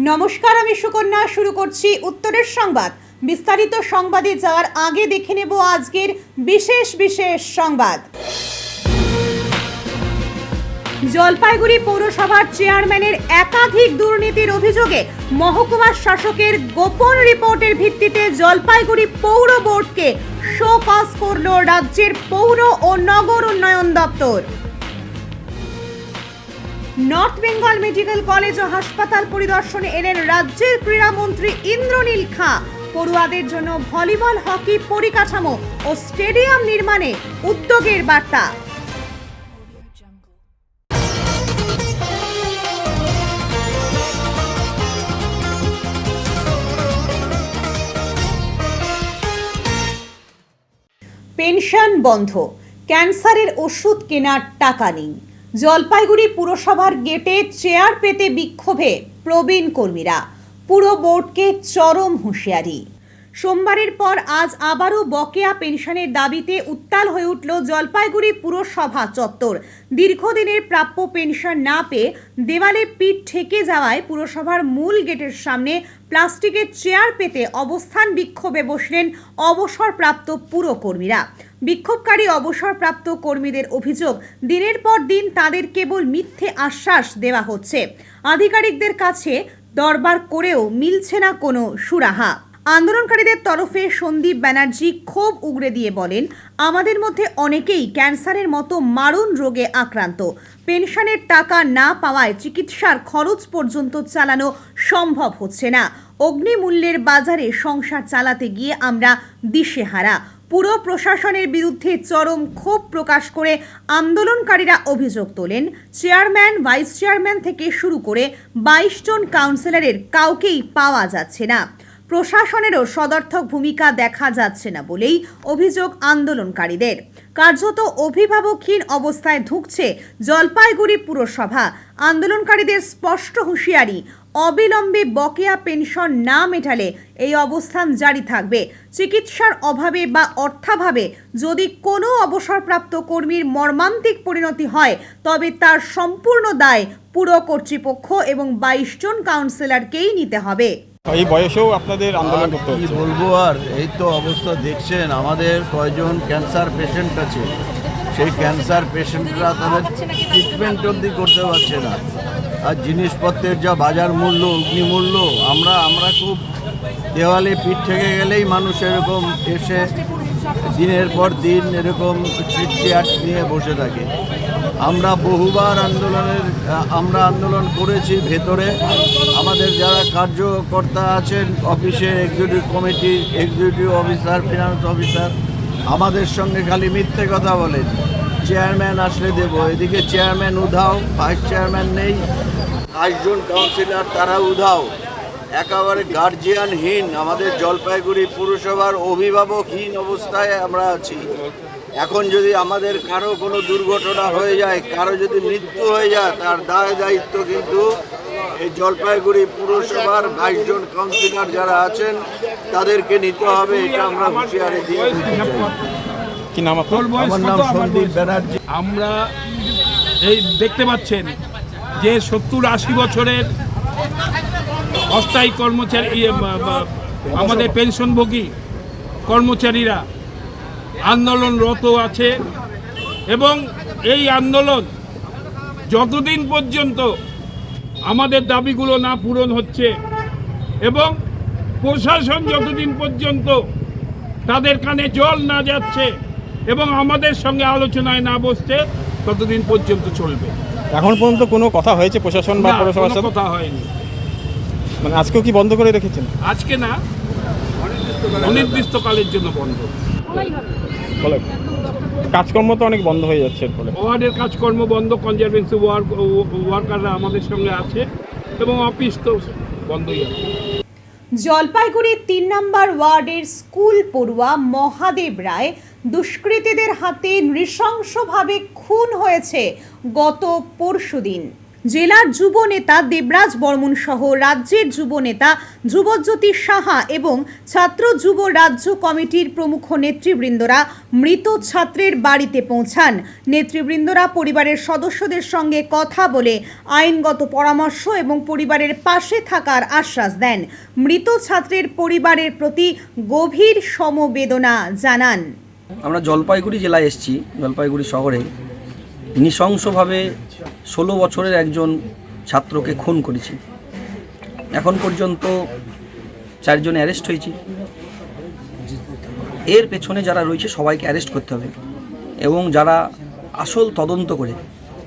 নমস্কার, আমি সুকন্যা। শুরু করছি উত্তরের সংবাদ। বিস্তারিত সংবাদে যাওয়ার আগে দেখে নেব আজকের বিশেষ সংবাদ। জলপাইগুড়ি পৌরসভার চেয়ারম্যানের একাধিক দুর্নীতির অভিযোগে মহকুমা শাসকের গোপন রিপোর্টের ভিত্তিতে জলপাইগুড়ি পৌর বোর্ডকে শো কজ করল রাজ্যের পৌর ও নগর উন্নয়ন দপ্তর। নর্থ বেঙ্গল মেডিকেল কলেজ ও হাসপাতাল পরিদর্শনে এলেন রাজ্যের ক্রীড়ামন্ত্রী ইন্দ্রনীল খাঁ। পড়ুয়াদের জন্য ভলিবল, হকি পরিকাঠামো ও স্টেডিয়াম নির্মাণে উদ্যোগের বার্তা। পেনশন বন্ধ, ক্যান্সারের ওষুধ কেনার টাকা নেই। জলপাইগুড়ি পুরসভার গেটে চেয়ার পেতে বিক্ষোভে প্রবীণ কর্মীরা। পুরো বোর্ডকে চরম হুঁশিয়ারি। সোমবারের পর আজ আবারও বকেয়া পেনশনের দাবিতে উত্তাল হয়ে উঠল জলপাইগুড়ি পুরসভা চত্বর। দীর্ঘদিনের প্রাপ্য পেনশন না পেয়ে দেওয়ালে পিঠ ঠেকে যাওয়ায় পুরসভার মূল গেটের সামনে প্লাস্টিকের চেয়ার পেতে অবস্থান বিক্ষোভে বসলেন অবসরপ্রাপ্ত পুরকর্মীরা। বিক্ষোভকারী অবসরপ্রাপ্ত কর্মীদের অভিযোগ, দিনের পর দিন তাদের কেবল মিথ্যে আশ্বাস দেওয়া হচ্ছে। আধিকারিকদের কাছে দরবার করেও মিলছে না কোনো সুরাহা। আন্দোলনকারীদের তরফে সন্দীপ ব্যানার্জি ক্ষোভ উগরে দিয়ে বলেন, আমাদের মধ্যে অনেকেই ক্যান্সারের মতো মারণ রোগে আক্রান্ত। পেনশনের টাকা না পাওয়ায় চিকিৎসার খরচ পর্যন্ত চালানো সম্ভব হচ্ছে না। অগ্নিমূল্যের বাজারে সংসার চালাতে গিয়ে আমরা দিশেহারা। পুরো প্রশাসনের বিরুদ্ধে চরম ক্ষোভ প্রকাশ করে আন্দোলনকারীরা অভিযোগ তোলেন, চেয়ারম্যান, ভাইস চেয়ারম্যান থেকে শুরু করে 22 জন কাউন্সিলরের কাউকেই পাওয়া যাচ্ছে না। প্রশাসনেরও সদর্থক ভূমিকা দেখা যাচ্ছে না বলেই অভিযোগ আন্দোলনকারীদের। কার্যত অভিভাবকহীন অবস্থায় ঢুকছে জলপাইগুড়ি পুরসভা। আন্দোলনকারীদের স্পষ্ট হুঁশিয়ারি, অবিলম্বে বকেয়া পেনশন না মেটালে এই অবস্থান জারি থাকবে। চিকিৎসার অভাবে বা অর্থাভাবে যদি কোনো অবসরপ্রাপ্ত কর্মীর মর্মান্তিক পরিণতি হয় তবে তার সম্পূর্ণ দায় পুর কর্তৃপক্ষ এবং 22 জন কাউন্সিলরকেই নিতে হবে। এই বয়সেও আপনাদের আন্দোলন করতে হচ্ছে। কি বলবো আর, এই তো অবস্থা দেখছেন। আমাদের কয়জন ক্যান্সার পেশেন্ট আছে, সেই ক্যান্সার পেশেন্টরা তাদের ট্রিটমেন্ট অবধি করতে পারছে না। আর জিনিসপত্রের যা বাজার মূল্য, অগ্নিমূল্য, আমরা খুব দেওয়ালে পিঠ থেকে গেলেই মানুষ এরকম এসে দিনের পর দিন এরকম চেয়ার নিয়ে বসে থাকে। আমরা বহুবার আন্দোলন করেছি ভেতরে। আমাদের যারা কার্যকর্তা আছেন অফিসের, executive committee, executive officer, finance officer, আমাদের সঙ্গে খালি মিথ্যে কথা বলেন। চেয়ারম্যান আসলে দেবো, এদিকে চেয়ারম্যান উধাও, ভাইস চেয়ারম্যান নেই, 22 জন কাউন্সিলর তারা উধাও। একেবারে গার্জিয়ানহীন, আমাদের জলপাইগুড়ি পুরসভার অভিভাবকহীন অবস্থায় আমরা আছি। এখন যদি আমাদের কারো কোনো দুর্ঘটনা হয়ে যায়, কারো যদি মৃত্যু হয়ে যায়, তার দায় দায়িত্ব কিন্তু এই জলপাইগুড়ি পুরসভার 22 জন কাউন্সিলর যারা আছেন তাদেরকে নিতে হবে। এটা আমরা হুঁশিয়ারি দিয়ে কি নাম আপনার? আমার নাম সন্দীপ ব্যানার্জি। আমরা এই দেখতে পাচ্ছেন যে 70-80 বছরের অস্থায়ী কর্মচারী, আমাদের পেনশনভোগী কর্মচারীরা আন্দোলনরত আছে এবং এই আন্দোলন যতদিন পর্যন্ত আমাদের দাবিগুলো না পূরণ হচ্ছে এবং প্রশাসন যতদিন পর্যন্ত তাদের কানে জল না যাচ্ছে এবং আমাদের সঙ্গে আলোচনায় না বসছে ততদিন পর্যন্ত চলবে। এখন পর্যন্ত কোনো কথা হয়েছে প্রশাসন বা পৌরসভার সাথে? কথা হয়নি। মানে আজকেও কি বন্ধ করে রেখেছেন? আজকে না, অনির্দিষ্টকালের জন্য বন্ধ। বলে কাজকর্ম তো অনেক বন্ধ হয়ে যাচ্ছে এর ফলে। ওয়ার্ডের কাজকর্ম বন্ধ, কনজারভেন্সি ওয়ার্কাররা আমাদের সঙ্গে আছে এবং অফিস তো বন্ধই আছে। জলপাইগুড়ির 3 নম্বর ওয়ার্ডের স্কুল পড়ুয়া মহাদেব রায় দুষ্কৃতীদের হাতে নৃশংসভাবে খুন হয়েছে গত পরশুদিন। জেলার যুব নেতা দেবরাজ বর্মন সহ রাজ্যের যুব নেতা ধ্রুবজ্যোতি সাহা এবং ছাত্র যুব রাজ্য কমিটির প্রমুখ নেতৃবৃন্দরা মৃত ছাত্রের বাড়িতে পৌঁছান। নেতৃবৃন্দরা পরিবারের সদস্যদের সঙ্গে কথা বলে আইনগত পরামর্শ এবং পরিবারের পাশে থাকার আশ্বাস দেন। মৃত ছাত্রের পরিবারের প্রতি গভীর সমবেদনা জানান। আমরা জলপাইগুড়ি জেলায় এসেছি, জলপাইগুড়ি শহরে নৃশংসভাবে 16 বছরের একজন ছাত্রকে খুন করেছি। এখন পর্যন্ত 4 জন অ্যারেস্ট হয়েছি। এর পেছনে যারা রয়েছে সবাইকে অ্যারেস্ট করতে হবে এবং যারা আসল তদন্ত করে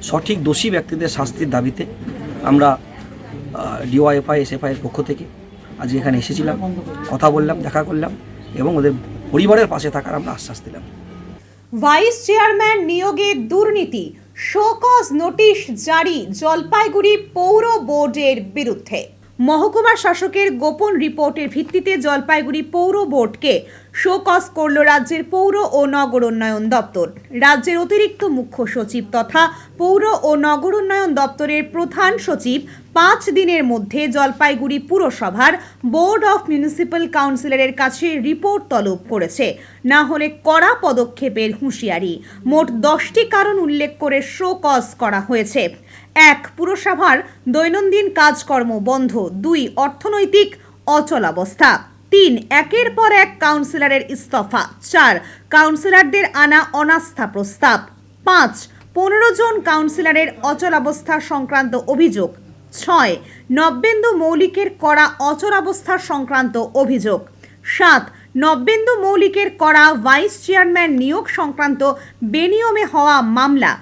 সঠিক দোষী ব্যক্তিদের শাস্তির দাবিতে আমরা ডিওয়াইএফআই এসএফআইয়ের পক্ষ থেকে আজকে এখানে এসেছিলাম, কথা বললাম, দেখা করলাম এবং ওদের পরিবারের পাশে থাকার আমরা আশ্বাস দিলাম। ভাইস চেয়ারম্যান নিয়োগে দুর্নীতি, শোকজ নোটিশ জারি জলপাইগুড়ি পৌর বোর্ডের বিরুদ্ধে। মহকুমা শাসকের গোপন রিপোর্টের ভিত্তিতে জলপাইগুড়ি পৌর বোর্ডকে শোকজ করল রাজ্যের পৌর ও নগর উন্নয়ন দপ্তর। রাজ্যের অতিরিক্ত মুখ্য সচিব তথা পৌর ও নগর উন্নয়ন দপ্তরের প্রধান সচিব 5 দিনের মধ্যে জলপাইগুড়ি পুরসভার বোর্ড অফ মিউনিসিপ্যাল কাউন্সিলরের কাছে রিপোর্ট তলব করেছে, না হলে কড়া পদক্ষেপের হুঁশিয়ারি। মোট 10টি কারণ উল্লেখ করে শোকজ করা হয়েছে। 1. পুরসভার দৈনন্দিন কাজকর্ম বন্ধ। 2. অর্থনৈতিক অচলাবস্থা। 3. একের পর এক কাউন্সিলরের ইস্তফা। 4. কাউন্সিলরদের আনা অনাস্থা প্রস্তাব। 5. 15 জন কাউন্সিলরের অচলাবস্থা সংক্রান্ত অভিযোগ। 6. নব্যেন্দু মৌলিকের করা অচলাবস্থা সংক্রান্ত অভিযোগ। 7. নব্যেন্দু মৌলিকের করা ভাইস চেয়ারম্যান নিয়োগ সংক্রান্ত বেনিয়মে হওয়া মামলা।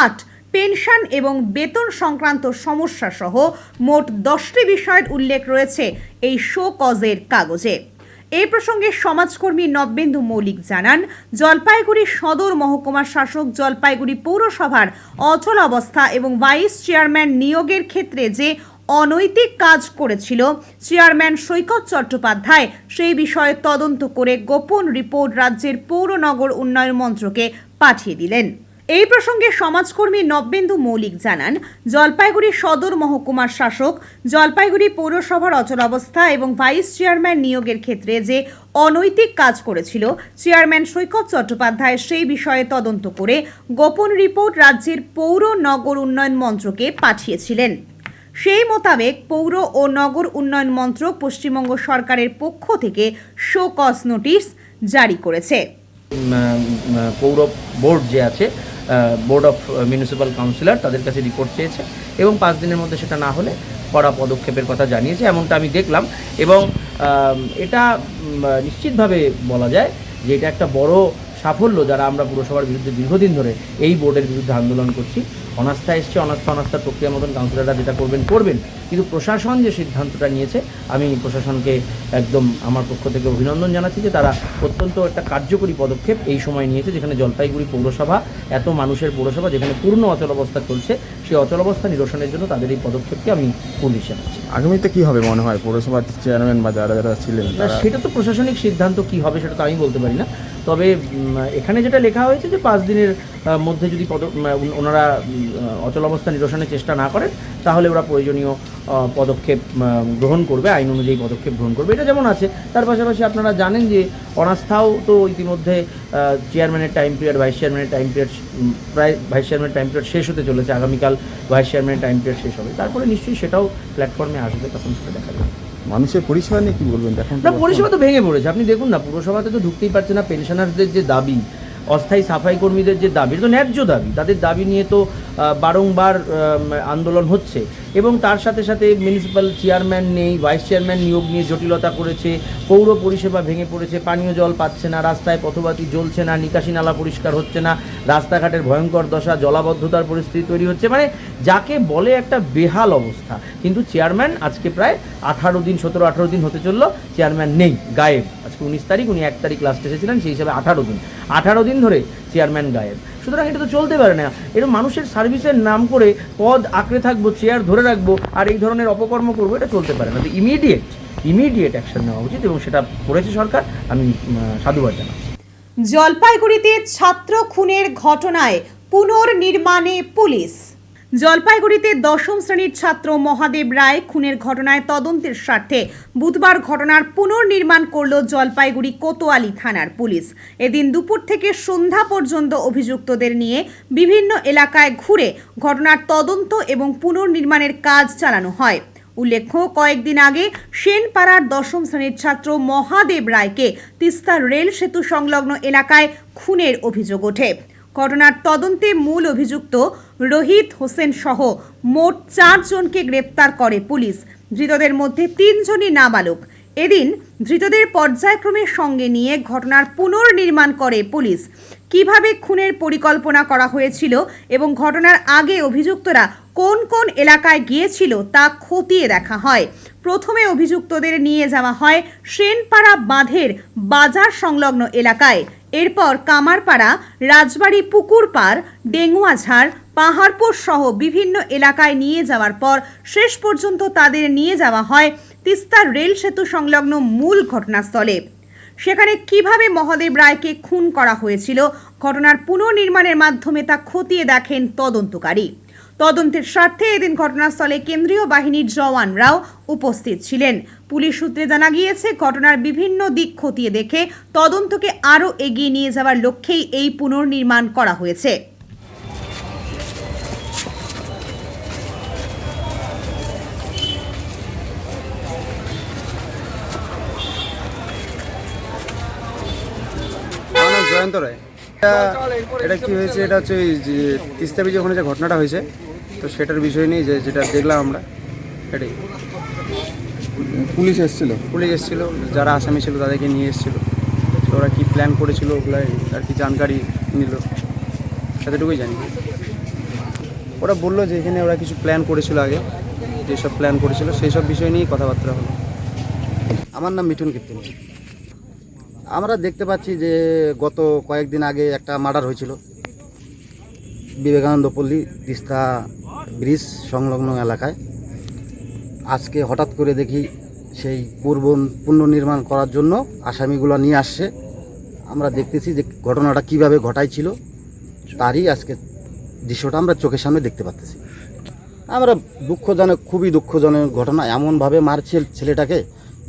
8. পেনশন এবং বেতন সংক্রান্ত সমস্যা সহ মোট 10টি বিষয়ের উল্লেখ রয়েছে এই শোকজের কাগজে। এই প্রসঙ্গে সমাজকর্মী নব্যেন্দু মৌলিক জানান, জলপাইগুড়ি সদর মহকুমা শাসক জলপাইগুড়ি পৌরসভার অচল অবস্থা এবং ভাইস চেয়ারম্যান নিয়োগের ক্ষেত্রে যে অনৈতিক কাজ করেছিল চেয়ারম্যান সৈকত চট্টোপাধ্যায়, সেই বিষয়ে তদন্ত করে গোপন রিপোর্ট রাজ্যের পৌর নগর উন্নয়ন মন্ত্রকে পাঠিয়ে দিলেন। এই প্রসঙ্গে সমাজকর্মী নব্যেন্দু মৌলিক জানান, জলপাইগুড়ি সদর মহকুমার শাসক জলপাইগুড়ি পৌরসভার অচলাবস্থা এবং ভাইস চেয়ারম্যান নিয়োগের ক্ষেত্রে যে অনৈতিক কাজ করেছিল চেয়ারম্যান সৈকত চট্টোপাধ্যায়, সেই বিষয়ে তদন্ত করে গোপন রিপোর্ট রাজ্যের পৌর নগর উন্নয়ন মন্ত্রকে পাঠিয়েছিলেন। সেই মোতাবেক পৌর ও নগর উন্নয়ন মন্ত্রক পশ্চিমবঙ্গ সরকারের পক্ষ থেকে শোকজ নোটিশ জারি করেছে। পৌর বোর্ড যে আছে, বোর্ড অফ মিউনিসিপ্যাল কাউন্সিলর, তাদের কাছে রিপোর্ট চেয়েছে এবং 5 দিনের মধ্যে সেটা না হলে কড়া পদক্ষেপের কথা জানিয়েছে, এমনটা আমি দেখলাম। এবং এটা নিশ্চিতভাবে বলা যায় যে এটা একটা বড় সাফল্য, যারা আমরা পুরসভার বিরুদ্ধে দীর্ঘদিন ধরে এই বোর্ডের বিরুদ্ধে আন্দোলন করছি। অনাস্থা এসছে, অনাস্থার প্রক্রিয়া মতন কাউন্সিলররা যেটা করবেন, কিন্তু প্রশাসন যে সিদ্ধান্তটা নিয়েছে, আমি প্রশাসনকে একদম আমার পক্ষ থেকে অভিনন্দন জানাচ্ছি যে তারা অত্যন্ত একটা কার্যকরী পদক্ষেপ এই সময় নিয়েছে, যেখানে জলপাইগুড়ি পৌরসভা, এত মানুষের পৌরসভা, যেখানে পূর্ণ অচলাবস্থা চলছে, সেই অচলাবস্থা নিরসনের জন্য তাদের এই পদক্ষেপকে আমি পুলিশ জানাচ্ছি। আগামীতে কি হবে মনে হয় পৌরসভার চেয়ারম্যান বা যারা ছিলেন? সেটা তো প্রশাসনিক সিদ্ধান্ত, কি হবে সেটা তো আমি বলতে পারি না। তবে এখানে যেটা লেখা হয়েছে যে 5 দিনের মধ্যে যদি ওনারা অচলাবস্থা নিরসনের চেষ্টা না করেন, তাহলে ওরা প্রয়োজনীয় পদক্ষেপ গ্রহণ করবে, আইন অনুযায়ী পদক্ষেপ গ্রহণ করবে, এটা যেমন আছে। তার পাশাপাশি আপনারা জানেন যে অনাস্থাও তো ইতিমধ্যে চেয়ারম্যানের টাইম পিরিয়ড, ভাইস চেয়ারম্যানের টাইম পিরিয়ড, প্রায় ভাইস চেয়ারম্যানের টাইম পিরিয়ড শেষ হতে চলেছে, আগামীকাল ভাইস চেয়ারম্যানের টাইম পিরিয়ড শেষ হবে। তারপরে নিশ্চয়ই সেটাও প্ল্যাটফর্মে আসবে, তখন সেটা দেখা যাবে। মানুষের পরিষেবা নিয়ে কী বলবেন? দেখুন না, পরিষেবা তো ভেঙে পড়েছে। আপনি দেখুন না, পুরসভাতে তো ঢুকতেই পারছে না। পেনশনারদের যে দাবি, অস্থায়ী সাফাই কর্মীদের যে দাবি, তো ন্যায্য দাবি, তাদের দাবি নিয়ে তো বারংবার আন্দোলন হচ্ছে। এবং তার সাথে সাথে মিউনিসিপ্যাল চেয়ারম্যান নেই, ভাইস চেয়ারম্যান নিয়োগ নিয়ে জটিলতা করেছে, পৌর পরিষেবা ভেঙে পড়েছে, পানীয় জল পাচ্ছে না, রাস্তায় পথবাতি জ্বলছে না, নিকাশি নালা পরিষ্কার হচ্ছে না, রাস্তাঘাটের ভয়ঙ্কর দশা, জলাবদ্ধতার পরিস্থিতি তৈরি হচ্ছে, মানে যাকে বলে একটা বেহাল অবস্থা। কিন্তু চেয়ারম্যান আজকে প্রায় 17-18 দিন হতে চললো, চেয়ারম্যান নেই, গায়েব। আজকে 19 তারিখ, উনি 1 তারিখ লাস্ট এসেছিলেন, সেই হিসাবে 18 দিন ধরে চেয়ারম্যান গায়েব। সুতরাং এটা তো চলতে পারে না। এরকম মানুষের সার্ভিসের নাম করে পদ আঁকড়ে থাকবো, চেয়ার ধরে রাখবো আর এই ধরনের অপকর্ম করবো, এটা চলতে পারে না। তো ইমিডিয়েট অ্যাকশন নেওয়া উচিত এবং সেটা করেছে সরকার, আমি সাধুবাদ জানাচ্ছি। জলপাইগুড়িতে ছাত্র খুনের ঘটনায় পুনর্নির্মাণে পুলিশ। জলপাইগুড়িতে দশম শ্রেণীর ছাত্র মহাদেব রায় খুনের ঘটনায় তদন্তের স্বার্থে বুধবার ঘটনার পুনর্নির্মাণ করল জলপাইগুড়ি কোতোয়ালি থানার পুলিশ। এদিন দুপুর থেকে সন্ধ্যা পর্যন্ত অভিযুক্তদের নিয়ে বিভিন্ন এলাকায় ঘুরে ঘটনার তদন্ত এবং পুনর্নির্মাণের কাজ চালানো হয়। উল্লেখ্য, কয়েকদিন আগে সেনপাড়ার দশম শ্রেণীর ছাত্র মহাদেব রায়কে তিস্তা রেল সেতু সংলগ্ন এলাকায় খুনের অভিযোগ ওঠে। ঘটনার তদন্তে মূল অভিযুক্ত রোহিত হোসেন সহ মোট 4 জনকে গ্রেপ্তার করে পুলিশ। ধৃতদের মধ্যে 3 জনই নাবালক। এদিন ধৃতদের পর্যায়ক্রমে সঙ্গে নিয়ে ঘটনার পুনর্নির্মাণ করে পুলিশ। কিভাবে খুনের পরিকল্পনা করা হয়েছিল এবং ঘটনার আগে অভিযুক্তরা কোন কোন এলাকায় গিয়েছিল তা খতিয়ে দেখা হয়। প্রথমে অভিযুক্তদের নিয়ে যাওয়া হয় সেনপাড়া বাঁধের বাজার সংলগ্ন এলাকায়। এরপর কামারপাড়া, রাজবাড়ি পুকুর পাড়, ডেঙ্গুয়াঝাড়, পাহাড়পুর সহ বিভিন্ন এলাকায় নিয়ে যাওয়ার পর শেষ পর্যন্ত তাদের নিয়ে যাওয়া হয় তিস্তা রেল সেতু সংলগ্ন মূল ঘটনাস্থলে। সেখানে কিভাবে মহাদেব রায়কে খুন করা হয়েছিল ঘটনার পুনর্নির্মাণের মাধ্যমে তা খতিয়ে দেখেন তদন্তকারী। তদন্তের স্বার্থে এদিন ঘটনাস্থলে কেন্দ্রীয় বাহিনীর জওয়ানরাও উপস্থিত ছিলেন। পুলিশ সূত্রে জানা গিয়েছে, ঘটনার বিভিন্ন দিক খতিয়ে দেখে তদন্তকে আরও এগিয়ে নিয়ে যাওয়ার লক্ষ্যেই এই পুনর্নির্মাণ করা হয়েছে। আমার নাম জয়ন্ত রায়। এটা কি হয়েছে, এটা হচ্ছে ওই যে তিস্তা ব্রিজে ওখানে যে ঘটনাটা হয়েছে, তো সেটার বিষয় নিয়ে যেটা দেখলাম আমরা, এটাই। পুলিশ এসেছিল? পুলিশ এসেছিল, যারা আসামি ছিল তাদেরকে নিয়ে এসেছিলো। তো ওরা কী প্ল্যান করেছিল ওগুলো আর কি জানকারি নিল, এতটুকুই জানি। ওরা বললো যে এখানে ওরা কিছু প্ল্যান করেছিল আগে, যেসব প্ল্যান করেছিল সেই সব বিষয় নিয়েই কথাবার্তা হলো। আমার নাম মিঠুন কীর্তন। আমরা দেখতে পাচ্ছি যে গত কয়েকদিন আগে একটা মার্ডার হয়েছিল বিবেকানন্দ পল্লী তিস্তা ব্রিজ সংলগ্ন এলাকায়। আজকে হঠাৎ করে দেখি সেই পুনর্নির্মাণ করার জন্য আসামিগুলো নিয়ে আসছে। আমরা দেখতেছি যে ঘটনাটা কিভাবে ঘটাইছিল তারই আজকে দৃশ্যটা আমরা চোখের সামনে দেখতে পাচ্ছি। আমরা দুঃখজনক, খুবই দুঃখজনক ঘটনা। এমনভাবে মারছে ছেলেটাকে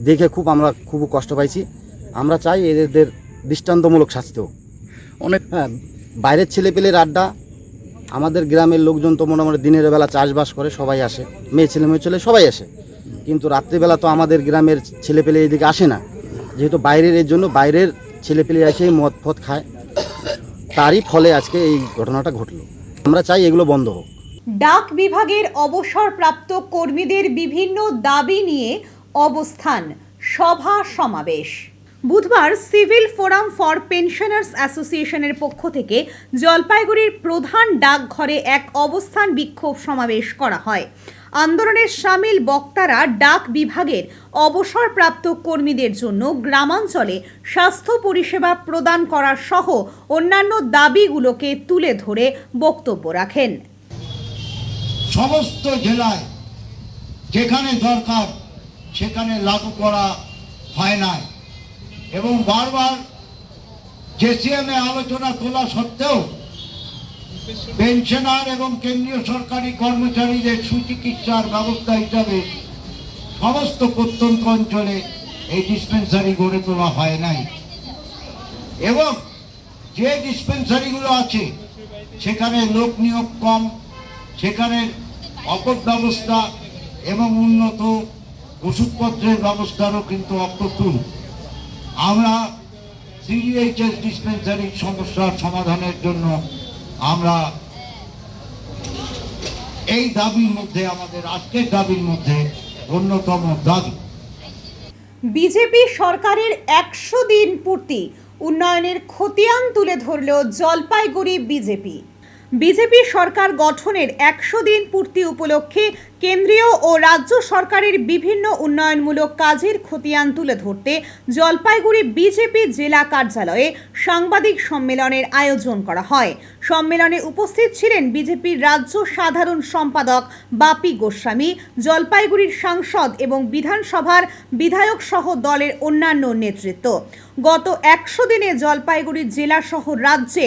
দেখে আমরা খুব কষ্ট পাইছি। আমরা চাই এদের দৃষ্টান্তমূলক শাস্তি হোক। বাইরের ছেলেপেলের আড্ডা, আমাদের গ্রামের লোকজন তো মোটামুটি দিনের বেলা চাষবাস করে, সবাই আসে, মেয়ে ছেলে সবাই আসে, কিন্তু রাত্রিবেলা তো আমাদের গ্রামের ছেলেপেলে এদিকে আসে না, যেহেতু বাইরের, এর জন্য বাইরের ছেলেপেলে এসে মদ ফদ খায়, তারই ফলে আজকে এই ঘটনাটা ঘটলো। আমরা চাই এগুলো বন্ধ হোক। ডাক বিভাগের অবসরপ্রাপ্ত কর্মীদের বিভিন্ন দাবি নিয়ে অবস্থান, সভা সমাবেশ। বুধবার সিভিল ফোরাম ফর পেনশনার্স অ্যাসোসিয়েশনের পক্ষ থেকে জলপাইগুড়ির প্রধান ডাকঘরে এক অবস্থান বিক্ষোভ সমাবেশ করা হয়। আন্দোলনের সামিল বক্তারা ডাক বিভাগের অবসরপ্রাপ্ত কর্মীদের জন্য গ্রামাঞ্চলে স্বাস্থ্য পরিষেবা প্রদান করা সহ অন্যান্য দাবিগুলোকে তুলে ধরে বক্তব্য রাখেন। সমস্ত জেলায় যেখানে দরকার সেখানে লাগু করা হয় না এবং বারবার জেসিএমে আলোচনা তোলা সত্ত্বেও পেনশনার এবং কেন্দ্রীয় সরকারি কর্মচারীদের সুচিকিৎসার ব্যবস্থা হিসাবে সমস্ত প্রত্যন্ত অঞ্চলে এই ডিসপেন্সারি গড়ে তোলা হয় নাই এবং যে ডিসপেন্সারিগুলো আছে সেখানে লোক নিয়োগ কম, সেখানে অপব্যবস্থা এবং উন্নত ওষুধপত্রের ব্যবস্থারও কিন্তু অপ্রতুল। আমরা সিজিএইচএস ডিসপেন্সারির সমস্যার সমাধানের জন্য আমরা এই দাবির মধ্যে, আমাদের আজকের দাবির মধ্যে অন্যতম দাবি বিজেপি সরকারের 100 দিন পূর্তি উন্নয়নের খতিয়ান তুলে ধরল জলপাইগুড়ি বিজেপি। বিজেপি সরকার গঠনের 100 দিন পূর্তি উপলক্ষে কেন্দ্রীয় ও রাজ্য সরকারের বিভিন্ন উন্নয়নমূলক কাজের খতিয়ান তুলে ধরতে জলপাইগুড়ি বিজেপি জেলা কার্যালয়ে সাংবাদিক সম্মেলনের আয়োজন করা হয়। সম্মেলনে উপস্থিত ছিলেন বিজেপির রাজ্য সাধারণ সম্পাদক বাপি গোস্বামী, জলপাইগুড়ির সাংসদ এবং বিধানসভার বিধায়ক সহ দলের অন্যান্য নেতৃত্ব। গত 100 দিনে জলপাইগুড়ি জেলা সহ রাজ্যে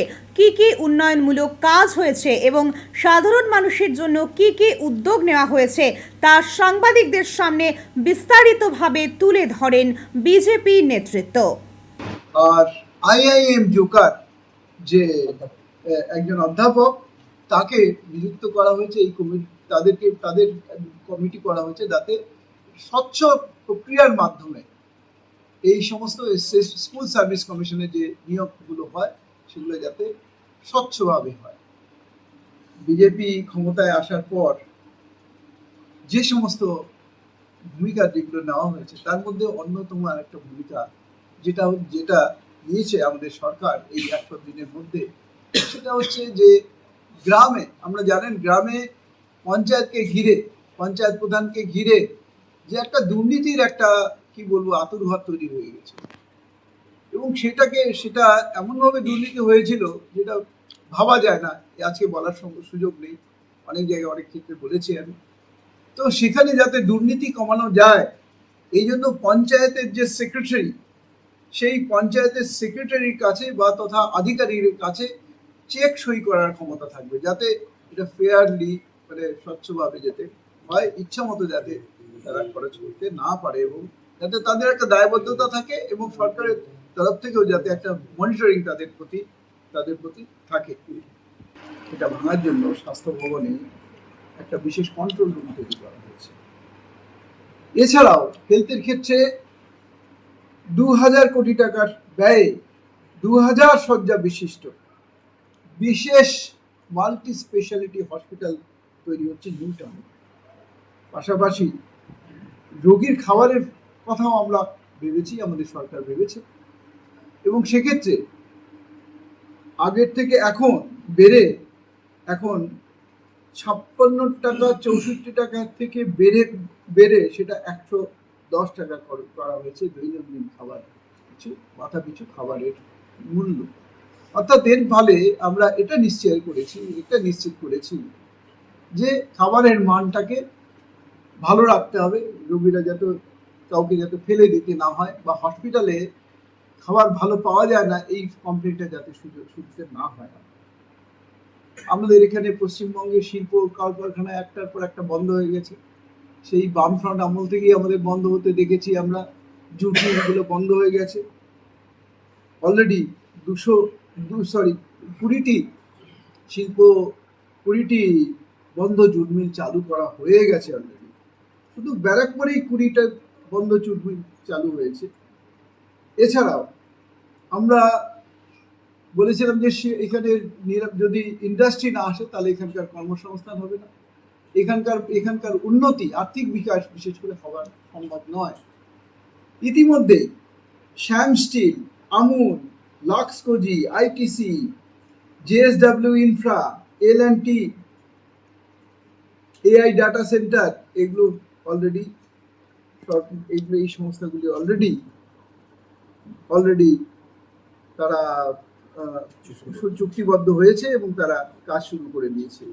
কি উন্নয়নমূলক কাজ হয়েছে এবং সাধারণ মানুষের জন্য কি উদ্যোগ নেওয়া হয়েছে তা সাংবাদিকদের সামনে বিস্তারিতভাবে তুলে ধরেন বিজেপি নেতৃত্ব। আর আইআইএম জোকার যে একজন অধ্যাপক তাকে নিযুক্ত করা হয়েছে এই কমিটি, তাদের কমিটি করা হয়েছে যাতে স্বচ্ছ প্রক্রিয়ার মাধ্যমে এই সমস্ত স্কুল সার্ভিস কমিশনের যে নিয়োগগুলো হয় সেগুলো যাতে স্বচ্ছভাবে হয়। বিজেপি ক্ষমতায় আসার পর যে সমস্ত ভূমিকা যেগুলো নেওয়া হয়েছে তার মধ্যে অন্যতম আরেকটা ভূমিকা যেটা নিয়েছে আমাদের সরকার এই 100 দিনের মধ্যে, সেটা হচ্ছে যে গ্রামে, আমরা জানেন গ্রামে পঞ্চায়েতকে ঘিরে, পঞ্চায়েত প্রধানকে ঘিরে যে একটা দুর্নীতির একটা কি বলবো আতুরঘর তৈরি হয়ে গেছে, এবং সেটা এমনভাবে দুর্নীতি হয়েছিল যেটা ভাবা যায় না, আজকে বলার সুযোগ নেই, অনেক জায়গায় অনেক ক্ষেত্রে বলেছি আমি। তো সেখানে যাতে দুর্নীতি কমানো যায় এই জন্য পঞ্চায়েতের যে সেক্রেটারি, সেই পঞ্চায়েতের সেক্রেটারির কাছে বা তথা আধিকারিকের কাছে চেক সই করার ক্ষমতা থাকবে, যাতে এটা ফেয়ারলি মানে স্বচ্ছভাবে যেতে হয়, ইচ্ছা মতো যাতে তারা খরচ করতে না পারে এবং যাতে তাদের একটা দায়বদ্ধতা থাকে এবং সরকারের তরফ থেকেও যাতে একটা মনিটরিং তাদের প্রতি থাকে। এটা ভাঙার জন্য স্বাস্থ্য ভবনে একটা বিশেষ কন্ট্রোল রুম তৈরি করা হয়েছে। এছাড়াও হেলথের ক্ষেত্রে 2000 কোটি টাকার ব্যয়ে 2000 শয্যা বিশিষ্ট বিশেষ মাল্টি স্পেশালিটি হসপিটাল তৈরি হচ্ছে নিউ টাউনে। পাশাপাশি রোগীর খাবারের কথাও আমরা ভেবেছি, আমাদের সরকার ভেবেছে, এবং সেক্ষেত্রে আগের থেকে এখন এখন 56 টাকা 64 টাকা থেকে বেড়ে সেটা 110 টাকা করা হয়েছে দৈনন্দিন খাবার পিছু, মাথা পিছু খাবারের মূল্য। অর্থাৎ এর ফলে আমরা এটা নিশ্চিত করেছি যে খাবারের মানটাকে ভালো রাখতে হবে, রোগীরা কাউকে যাতে ফেলে দিতে না হয় বা হসপিটালে খাবার ভালো পাওয়া যায় না এই কমপ্লেনটা যাতে শুনতে না হয়। আমাদের এখানে পশ্চিমবঙ্গে শিল্প কলকারখানা একটার পর একটা বন্ধ হয়ে গেছে, সেই বামফ্রন্ট আমল থেকেই আমাদের বন্ধ হতে দেখেছি আমরা। জুট মিলগুলো বন্ধ হয়ে গেছে অলরেডি, 20টি বন্ধ জুট মিল চালু করা হয়ে গেছে অলরেডি। শুধু ব্যারাকপুরেই 20টা বন্ধ জুট মিল চালু হয়েছে। এছাড়াও আমরা বলেছিলাম যে এখানে যদি ইন্ডাস্ট্রি না আসে তাহলে এখানকার কর্মসংস্থান হবে না, এখানকার উন্নতি, আর্থিক বিকাশ বিশেষ করে হওয়া সম্ভব নয়। ইতিমধ্যে Shyam steel, Amul, Luxcozi, ITC, JSW infra, L and T, AI data centre, এগুলো এই সংস্থাগুলি অলরেডি তারা চুক্তিবদ্ধ হয়েছে এবং তারা কাজ শুরু করে দিয়েছে।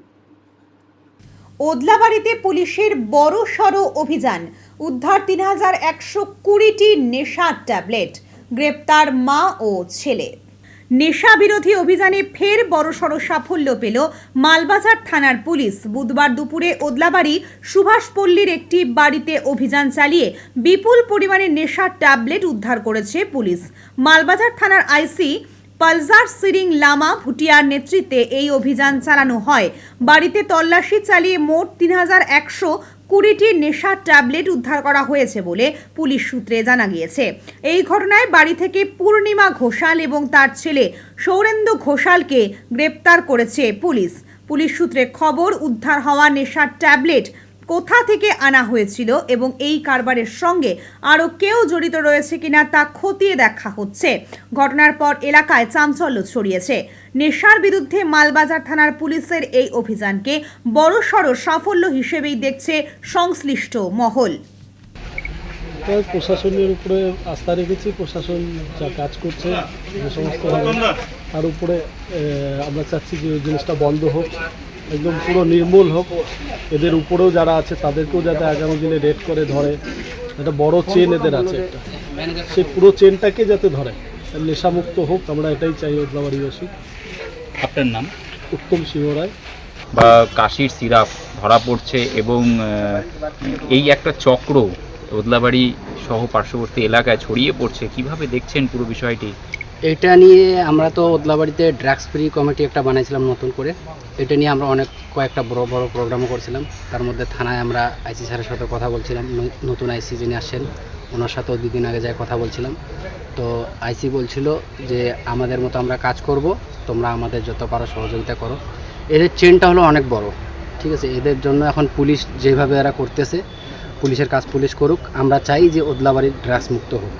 ওদলাবাড়িতে পুলিশের বড়সড় অভিযান, উদ্ধার 3120টি নেশার ট্যাবলেট, গ্রেপ্তার মা ও ছেলে। নেশা বিরোধী অভিযানে ফের বড়সড় সাফল্য পেল মালবাজার থানার পুলিশ। বুধবার দুপুরে ওদলাবাড়ি সুভাষপল্লীর একটি বাড়িতে অভিযান চালিয়ে বিপুল পরিমাণে নেশার ট্যাবলেট উদ্ধার করেছে পুলিশ। মালবাজার থানার আইসি পালজার সিরিং লামা ভুটিয়ার নেতৃত্বে এই অভিযান চালানো হয়। বাড়িতে তল্লাশি চালিয়ে মোট 3120টি নেশার ট্যাবলেট উদ্ধার করা হয়েছে বলে পুলিশ সূত্রে জানা গিয়েছে। এই ঘটনায় বাড়ি থেকে পূর্ণিমা ঘোষাল এবং তার ছেলে সৌরেন্দু ঘোষালকে গ্রেপ্তার করেছে পুলিশ। পুলিশ সূত্রে খবর, উদ্ধার হওয়া নেশার ট্যাবলেট কোথা থেকে আনা হয়েছিল এবং এই কারবারের সঙ্গে আরও কেউ জড়িত রয়েছে কিনা তা খতিয়ে দেখা হচ্ছে। ঘটনার পর এলাকায় চাঞ্চল্য ছড়িয়েছে। নেশার বিরুদ্ধে মালবাজার থানার পুলিশের এই অভিযানকে বড়সড় সাফল্য হিসেবেই দেখছে সংশ্লিষ্ট মহল। প্রশাসনের উপরে আস্থা রেখেছি, প্রশাসন যা কাজ করছে যে সমস্ত তার উপরে আমরা চাচ্ছি যে ওই জিনিসটা বন্ধ হোক, একদম পুরো নির্মূল হোক। এদের উপরেও যারা আছে তাদেরকেও যাতে আগামী দিনে রেড করে ধরে, একটা বড় চেন এদের আছে একটা, সেই পুরো চেনটাকে যাতে ধরে, নেশামুক্ত হোক, আমরা এটাই চাই ওদলাবাড়িবাসী। আপনার নাম? উত্তম সিংহ রায়। বা কাশির সিরাপ ধরা পড়ছে এবং এই একটা চক্র ওদলাবাড়ি সহ পার্শ্ববর্তী এলাকায় ছড়িয়ে পড়ছে, কিভাবে দেখছেন পুরো বিষয়টি? এটা নিয়ে আমরা তো ওদলাবাড়িতে ড্রাগস ফ্রি কমিটি একটা বানাইছিলাম নতুন করে। এটা নিয়ে আমরা কয়েকটা বড় প্রোগ্রামও করছিলাম। তার মধ্যে থানায় আমরা আইসি স্যারের সাথে কথা বলছিলাম, নতুন আইসি যিনি আসছেন ওনার সাথেও 2 দিন আগে যায় কথা বলছিলাম। তো আইসি বলছিল যে আমাদের মতো আমরা কাজ করব, তোমরা আমাদের যত পারো সহযোগিতা করো। এদের চেনটা হলো অনেক বড়, ঠিক আছে। এদের জন্য এখন পুলিশ যেভাবে এরা করতেছে, পুলিশের কাজ পুলিশ করুক। আমরা চাই যে ওদলাবাড়ি ড্রাগস মুক্ত হোক,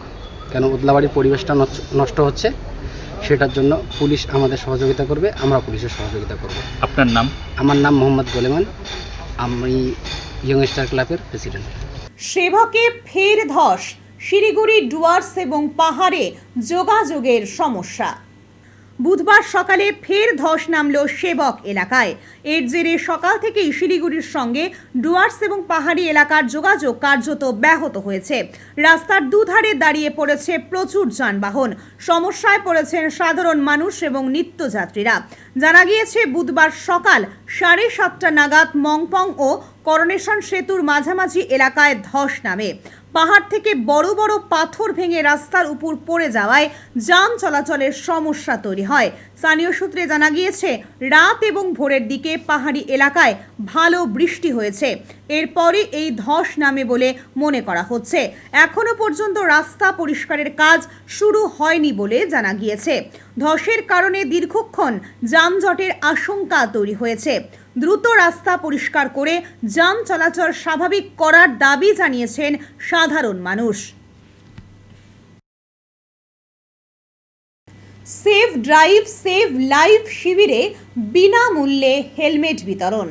কেন ওদলাবাড়ির পরিবেশটা নষ্ট হচ্ছে, সেটার জন্য পুলিশ আমাদের সহযোগিতা করবে, আমরা পুলিশের সহযোগিতা করব। আপনার নাম? আমার নাম মোহাম্মদ গোলেমান, আমি ইয়ং স্টার ক্লাবের প্রেসিডেন্ট। সেবকে ফের ধস, শিলিগুড়ি ডুয়ার্স এবং পাহাড়ে যোগাযোগের সমস্যা। বুধবার সকালে ফের ধস নামল সেবক এলাকায়। এর জেরে সকাল থেকেই শিলিগুড়ির সঙ্গে ডুয়ার্স এবং পাহাড়ি এলাকার যোগাযোগ কার্যত ব্যাহত হয়েছে। রাস্তার দুধারে দাঁড়িয়ে পড়েছে প্রচুর যানবাহন। সমস্যায় পড়েছেন সাধারণ মানুষ এবং নিত্যযাত্রীরা। জানা গিয়েছে বুধবার সকাল 7:30 নাগাদ মংপং ও করোনেশন সেতুর মাঝামাঝি এলাকায় ধস নামে। পাহাড় থেকে বড় বড় পাথর ভেঙে রাস্তার উপর পড়ে যাওয়ায় যান চলাচলের সমস্যা তৈরি হয়। স্থানীয় সূত্রে জানা গিয়েছে রাত এবং ভোরের দিকে পাহাড়ি এলাকায় ভালো বৃষ্টি হয়েছে, এরপরই এই ধস নামে বলে মনে করা হচ্ছে। এখনো পর্যন্ত রাস্তা পরিষ্কারের কাজ শুরু হয়নি বলে জানা গিয়েছে। ধসের কারণে দীর্ঘক্ষণ যানজটের আশঙ্কা তৈরি হয়েছে। দ্রুত রাস্তা পরিষ্কার করে যান চলাচল স্বাভাবিক করার দাবি জানিয়েছেন সাধারণ মানুষ। সেভ ড্রাইভ সেভ লাইফ শিবিরে বিনামূল্যে হেলমেট বিতরণ।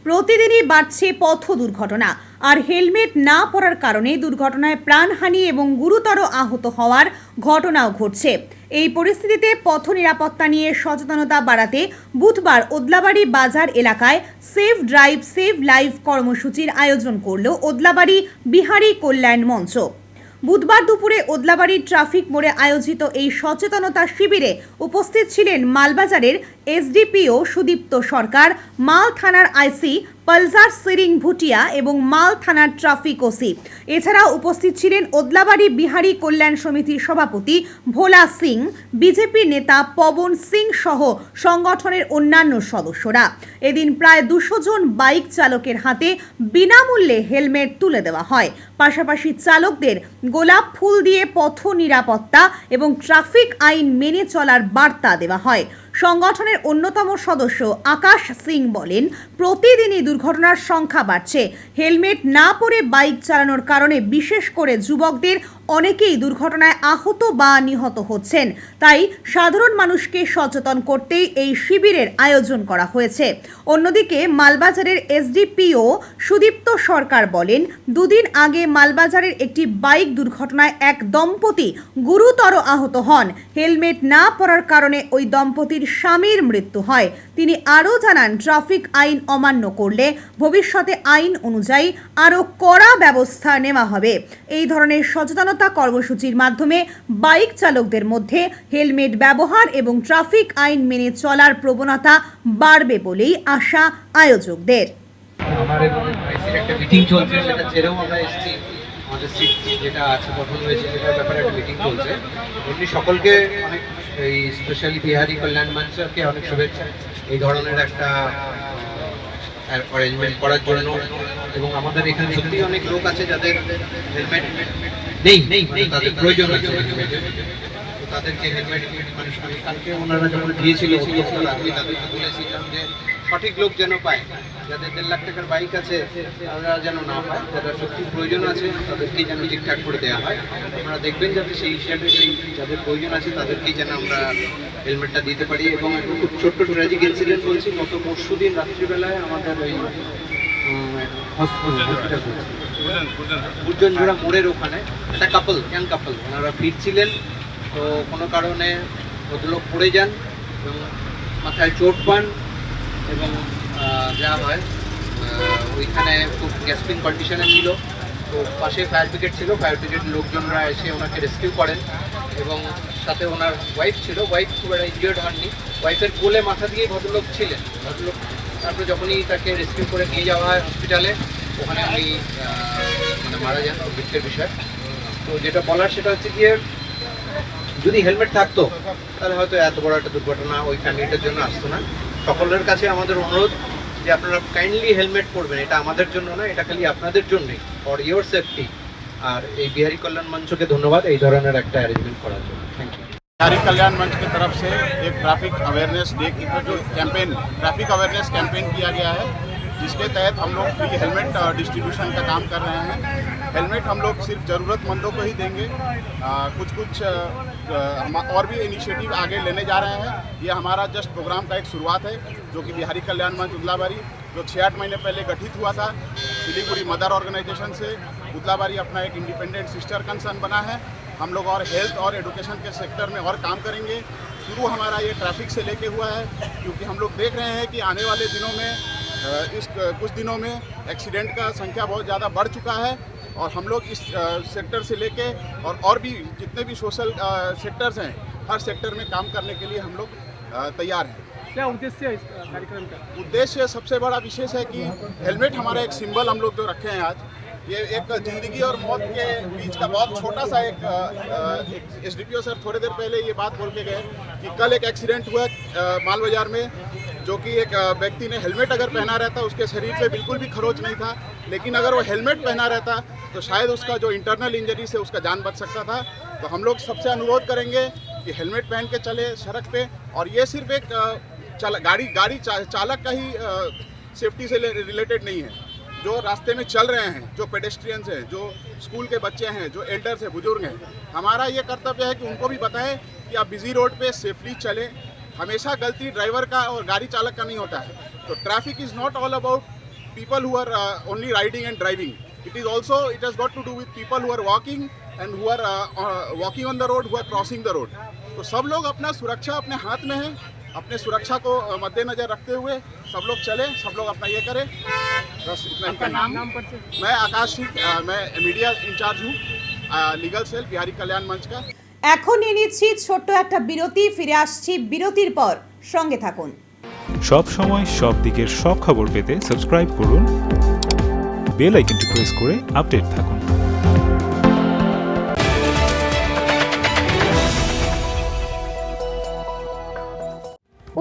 প্রতিদিনই বাড়ছে পথ দুর্ঘটনা, আর হেলমেট না পরার কারণে দুর্ঘটনায় প্রাণহানি এবং গুরুতর আহত হওয়ার ঘটনাও ঘটছে। এই পরিস্থিতিতে পথ নিরাপত্তা নিয়ে সচেতনতা বাড়াতে বুধবার ওদলাবাড়ি বাজার এলাকায় সেভ ড্রাইভ সেভ লাইফ কর্মসূচির আয়োজন করল ওদলাবাড়ি বিহারী কল্যাণ মঞ্চ। বুধবার দুপুরে ওদলাবাড়ি ট্রাফিক মোড়ে আয়োজিত এই সচেতনতা শিবিরে উপস্থিত ছিলেন মালবাজারের এসডিপিও সুদীপ্ত সরকার, মাল থানার আইসি পালজার সিরিং ভুটিয়া এবং মাল থানার ট্রাফিক ওসি। এছাড়াও উপস্থিত ছিলেন ওদলাবাড়ি বিহারী কল্যাণ সমিতির সভাপতি ভোলা সিং, বিজেপি নেতা পবন সিং সহ সংগঠনের অন্যান্য সদস্যরা। এদিন প্রায় 200 জন বাইক চালকের হাতে বিনামূল্যে হেলমেট তুলে দেওয়া হয়। পাশাপাশি চালকদের গোলাপ ফুল দিয়ে পথ নিরাপত্তা এবং ট্রাফিক আইন মেনে চলার বার্তা দেওয়া হয়। সংগঠনের অন্যতম সদস্য আকাশ সিং বলেন, প্রতিদিনই দুর্ঘটনার সংখ্যা বাড়ছে। হেলমেট না পরে বাইক চালানোর কারণে বিশেষ করে যুবকদের অনেকেই দুর্ঘটনায় আহত বা নিহত হচ্ছেন। তাই সাধারণ মানুষকে সচেতন করতেই এই শিবিরের আয়োজন করা হয়েছে। অন্যদিকে মালবাজারের এসডিপিও সুদীপ্ত সরকার বলেন, 2 দিন আগে মালবাজারের একটি বাইক দুর্ঘটনায় এক দম্পতি গুরুতর আহত হন। হেলমেট না পরার কারণে ওই দম্পতির স্বামীর মৃত্যু হয়। তিনি আরও জানান, ট্রাফিক আইন অমান্য করলে ভবিষ্যতে আইন অনুযায়ী আরও কড়া ব্যবস্থা নেওয়া হবে। এই ধরনের সচেতনতা কর্মসূচির মাধ্যমে বাইক চালকদের মধ্যে হেলমেট ব্যবহার এবং ট্রাফিক আইন মেনে চলার প্রবণতা বাড়বে বলেই আশা আয়োজকদের। একটা মিটিং চলছে, সেটা ছেড়েও আমরা এসেছি। আমাদের সিট যেটা আছে গঠন হয়েছে সেটার ব্যাপারে একটা মিটিং চলছে। এমনি সকলকে অনেক, এই স্পেশালি বিহারী কল্যাণ মঞ্চকে অনেক শুভেচ্ছা এই ধরনের একটা অ্যারেঞ্জমেন্ট করার জন্য। এবং আমাদের এখানে সত্যি অনেক লোক আছে যাদের হেলমেট নেই, তাদের প্রয়োজন আছে হেলমেটের, তো তাদেরকে হেলমেট কালকে ওনারা যখন দিয়েছিল আমি তাদেরকে বলেছিলাম যে সঠিক লোক যেন পায়, যাদের 1.5 লাখ টাকার বাইক আছে তারা যেন না পায়, যাদের সত্যি প্রয়োজন আছে তাদেরকেই যেন ঠিকঠাক করে দেওয়া হয়। আপনারা দেখবেন যাতে সেই হিসাবে সেই যাদের প্রয়োজন আছে তাদেরকেই যেন আমরা হেলমেটটা দিতে পারি। এবং একটা খুব ছোট্ট ট্র্যাজিক ইনসিডেন্ট বলছি, গত পরশুদিন রাত্রিবেলায় আমাদের ওই গুর্জনজোড়া মোড়ের ওখানে একটা ইয়াং কাপল ওনারা ফিরছিলেন, তো কোনো কারণে ভদ্রলোক পড়ে যান এবং মাথায় চোট পান এবং যা হয় ওইখানে খুব গ্যাসপিং কন্ডিশনে ছিল। তো পাশে ফায়ার ব্রিগেড ছিল, ফায়ার ব্রিগেড লোকজনরা এসে ওনাকে রেস্কিউ করেন এবং সাথে ওনার ওয়াইফ ছিল। ওয়াইফ খুব একটা ইনজিওর্ড হননি, ওয়াইফের কোলে মাথা দিয়েই ভদ্রলোক ছিলেন। ভদ্রলোক তারপরে যখনই তাকে রেস্কিউ করে নিয়ে যাওয়া হয় হসপিটালে, ওখানে উনি মানে মারা যান। দুঃখের বিষয়। তো যেটা বলার সেটা হচ্ছে গিয়ে যদি হেলমেট থাকতো তাহলে হয়তো এত বড় একটা দুর্ঘটনা ওই ফ্যামিলিটার জন্য আসতো না। সকলের কাছে আমাদের অনুরোধ যে আপনারা কাইন্ডলি হেলমেট পরবেন, এটা আমাদের জন্য না, এটা খালি আপনাদের জন্যই, ফর ইয়োর সেফটি। আর এই বিহারি কল্যাণ মঞ্চকে ধন্যবাদ এই ধরনের একটা অ্যারেঞ্জমেন্ট করার জন্য। Thank you. बिहारी कल्याण मंच की तरफ से एक ट्रैफिक अवेयरनेस डे की जो कैंपेन, ट्रैफिक अवेयरनेस कैंपेन किया गया है, जिसके तहत हम लोग फ्री हेलमेट डिस्ट्रीब्यूशन का काम कर रहे हैं। हेलमेट हम लोग सिर्फ ज़रूरतमंदों को ही देंगे। कुछ हम और भी इनिशिएटिव आगे लेने जा रहे हैं। ये हमारा जस्ट प्रोग्राम का एक शुरुआत है, जो कि बिहारी कल्याण मंच उदलाबारी जो 6-8 महीने पहले गठित हुआ था सिलीगुड़ी मदर ऑर्गेनाइजेशन से, उदलाबारी अपना एक इंडिपेंडेंट सिस्टर कंसर्न बना है। हम लोग और हेल्थ और एडुकेशन के सेक्टर में और काम करेंगे। शुरू हमारा ये ट्रैफिक से लेके हुआ है, क्योंकि हम लोग देख रहे हैं कि आने वाले दिनों में इस कुछ दिनों में एक्सीडेंट का संख्या बहुत ज़्यादा बढ़ चुका है। और हम लोग इस सेक्टर से लेके और भी जितने भी सोशल सेक्टर्स हैं, हर सेक्टर में काम करने के लिए हम लोग तैयार हैं। क्या उद्देश्य है इस कार्यक्रम का? उद्देश्य सबसे बड़ा विशेष है कि हेलमेट हमारा एक सिंबल हम लोग जो रखे हैं आज, ये एक ज़िंदगी और मौत के बीच का बहुत छोटा सा एक SDPO सर थोड़ी देर पहले ये बात बोल के गए कि कल एक एक्सीडेंट हुआ माल बाज़ार में, जो कि एक व्यक्ति ने हेलमेट अगर पहना रहता उसके शरीर पे बिल्कुल भी खरोच नहीं था, लेकिन अगर वो हेलमेट पहना रहता तो शायद उसका जो इंटरनल इंजरी से उसका जान बच सकता था। तो हम लोग सबसे अनुरोध करेंगे कि हेलमेट पहन के चले सड़क पे। और ये सिर्फ एक गाड़ी चालक का ही सेफ्टी से रिलेटेड नहीं है, जो रास्ते में चल रहे हैं, जो पेडेस्ट्रियंस हैं, जो स्कूल के बच्चे हैं, जो एल्डर्स हैं, बुजुर्ग हैं, हमारा ये कर्तव्य है कि उनको भी बताएं कि आप बिजी रोड पे सेफली चलें। हमेशा गलती ड्राइवर का और गाड़ी चालक का नहीं होता है। तो traffic is not all about people who are only riding and driving, it has got to do with people who are walking and who are walking on the road, who are crossing the road. तो सब लोग अपना सुरक्षा अपने हाथ में है, अपने सुरक्षा को मद्देनजर रखते हुए सब लोग चले, सब लोग अपना ये करें। बस इतना ही कहना। मैं आकाश सिंह, मैं मीडिया इंचार्ज हूँ लीगल सेल बिहारी कल्याण मंच का। এখন নিয়ে নিচ্ছি ছোট্ট একটা বিরতি, ফিরে আসছি বিরতির পর, সঙ্গে থাকুন। সব সময় সব দিকের সব খবর পেতে সাবস্ক্রাইব করুন, বেল আইকনটি প্রেস করে আপডেট থাকুন।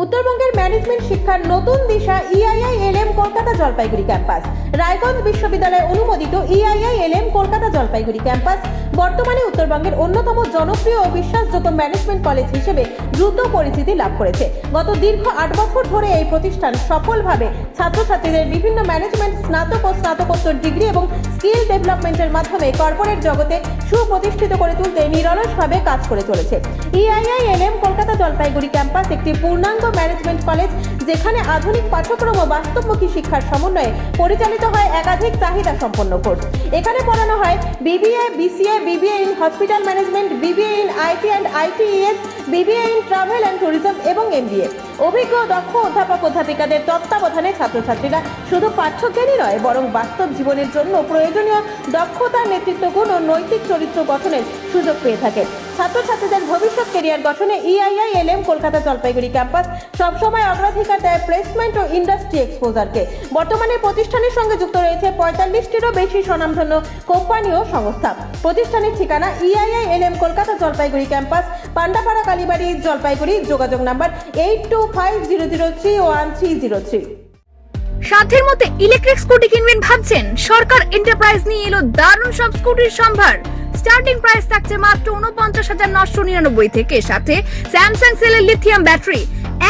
উত্তরবঙ্গের ম্যানেজমেন্ট শিক্ষার নতুন দিশা EIILM কলকাতা জলপাইগুড়ি ক্যাম্পাস। রায়গঞ্জ বিশ্ববিদ্যালয় অনুমোদিত EIILM কলকাতা জলপাইগুড়ি ক্যাম্পাস বর্তমানে উত্তরবঙ্গের অন্যতম জনপ্রিয় ও বিশ্বাসযোগ্য ম্যানেজমেন্ট কলেজ হিসেবে দ্রুত পরিচিতি লাভ করেছে। গত দীর্ঘ 8 বছর ধরে এই প্রতিষ্ঠান সফলভাবে ছাত্রছাত্রীদের বিভিন্ন ম্যানেজমেন্ট স্নাতক ও স্নাতকোত্তর ডিগ্রি এবং স্কিল ডেভেলপমেন্টের মাধ্যমে কর্পোরেট জগতে সুপ্রতিষ্ঠিত করে তুলতে নিরলসভাবে কাজ করে চলেছে। EIILM কলকাতা জলপাইগুড়ি ক্যাম্পাস একটি পূর্ণাঙ্গ ম্যানেজমেন্ট কলেজ, যেখানে আধুনিক পাঠ্যক্রম ও বাস্তবমুখী শিক্ষার সমন্বয়ে পরিচালিত হয় একাধিক চাহিদা সম্পন্ন কোর্স। এখানে পড়ানো হয় BBA, BCA, BBA in hospital management, BBA in IT and ITES, BBA in travel and tourism এবং MBA। অভিজ্ঞ দক্ষ অধ্যাপক অধ্যাপিকাদের তত্ত্বাবধানে ছাত্রছাত্রীরা শুধু পাঠ্যজ্ঞানই নয়, বরং বাস্তব জীবনের জন্য প্রয়োজনীয় দক্ষতা, নেতৃত্ব গুণ ও নৈতিক চরিত্র গঠনের সুযোগ পেয়ে থাকে। ছাত্রছাত্রীদের ভবিষ্যৎ ক্যারিয়ার গঠনে EIILM কলকাতা জলপাইগুড়ি ক্যাম্পাস সবসময় অগ্রাধিকার দেয় প্লেসমেন্ট ও ইন্ডাস্ট্রি এক্সপোজারকে। বর্তমানে প্রতিষ্ঠানের সঙ্গে যুক্ত রয়েছে 45টিরও বেশি স্বনামধন্য কোম্পানি ও সংস্থা। প্রতিষ্ঠানের ঠিকানা EIILM কলকাতা জলপাইগুড়ি ক্যাম্পাস, পান্ডাপাড়া, কালীবাড়ি, জলপাইগুড়ি। যোগাযোগ নাম্বার 8250031303। সাধ্যের মধ্যে ইলেকট্রিক স্কুটি কিনবেন ভাবছেন? সরকার এন্টারপ্রাইজ নিয়ে এলো দারুণ সব স্কুটির সম্ভার। স্টার্টিং প্রাইস থাকছে মাত্র 49,999 থেকে, সাথে স্যামসাং সেলের লিথিয়াম ব্যাটারি,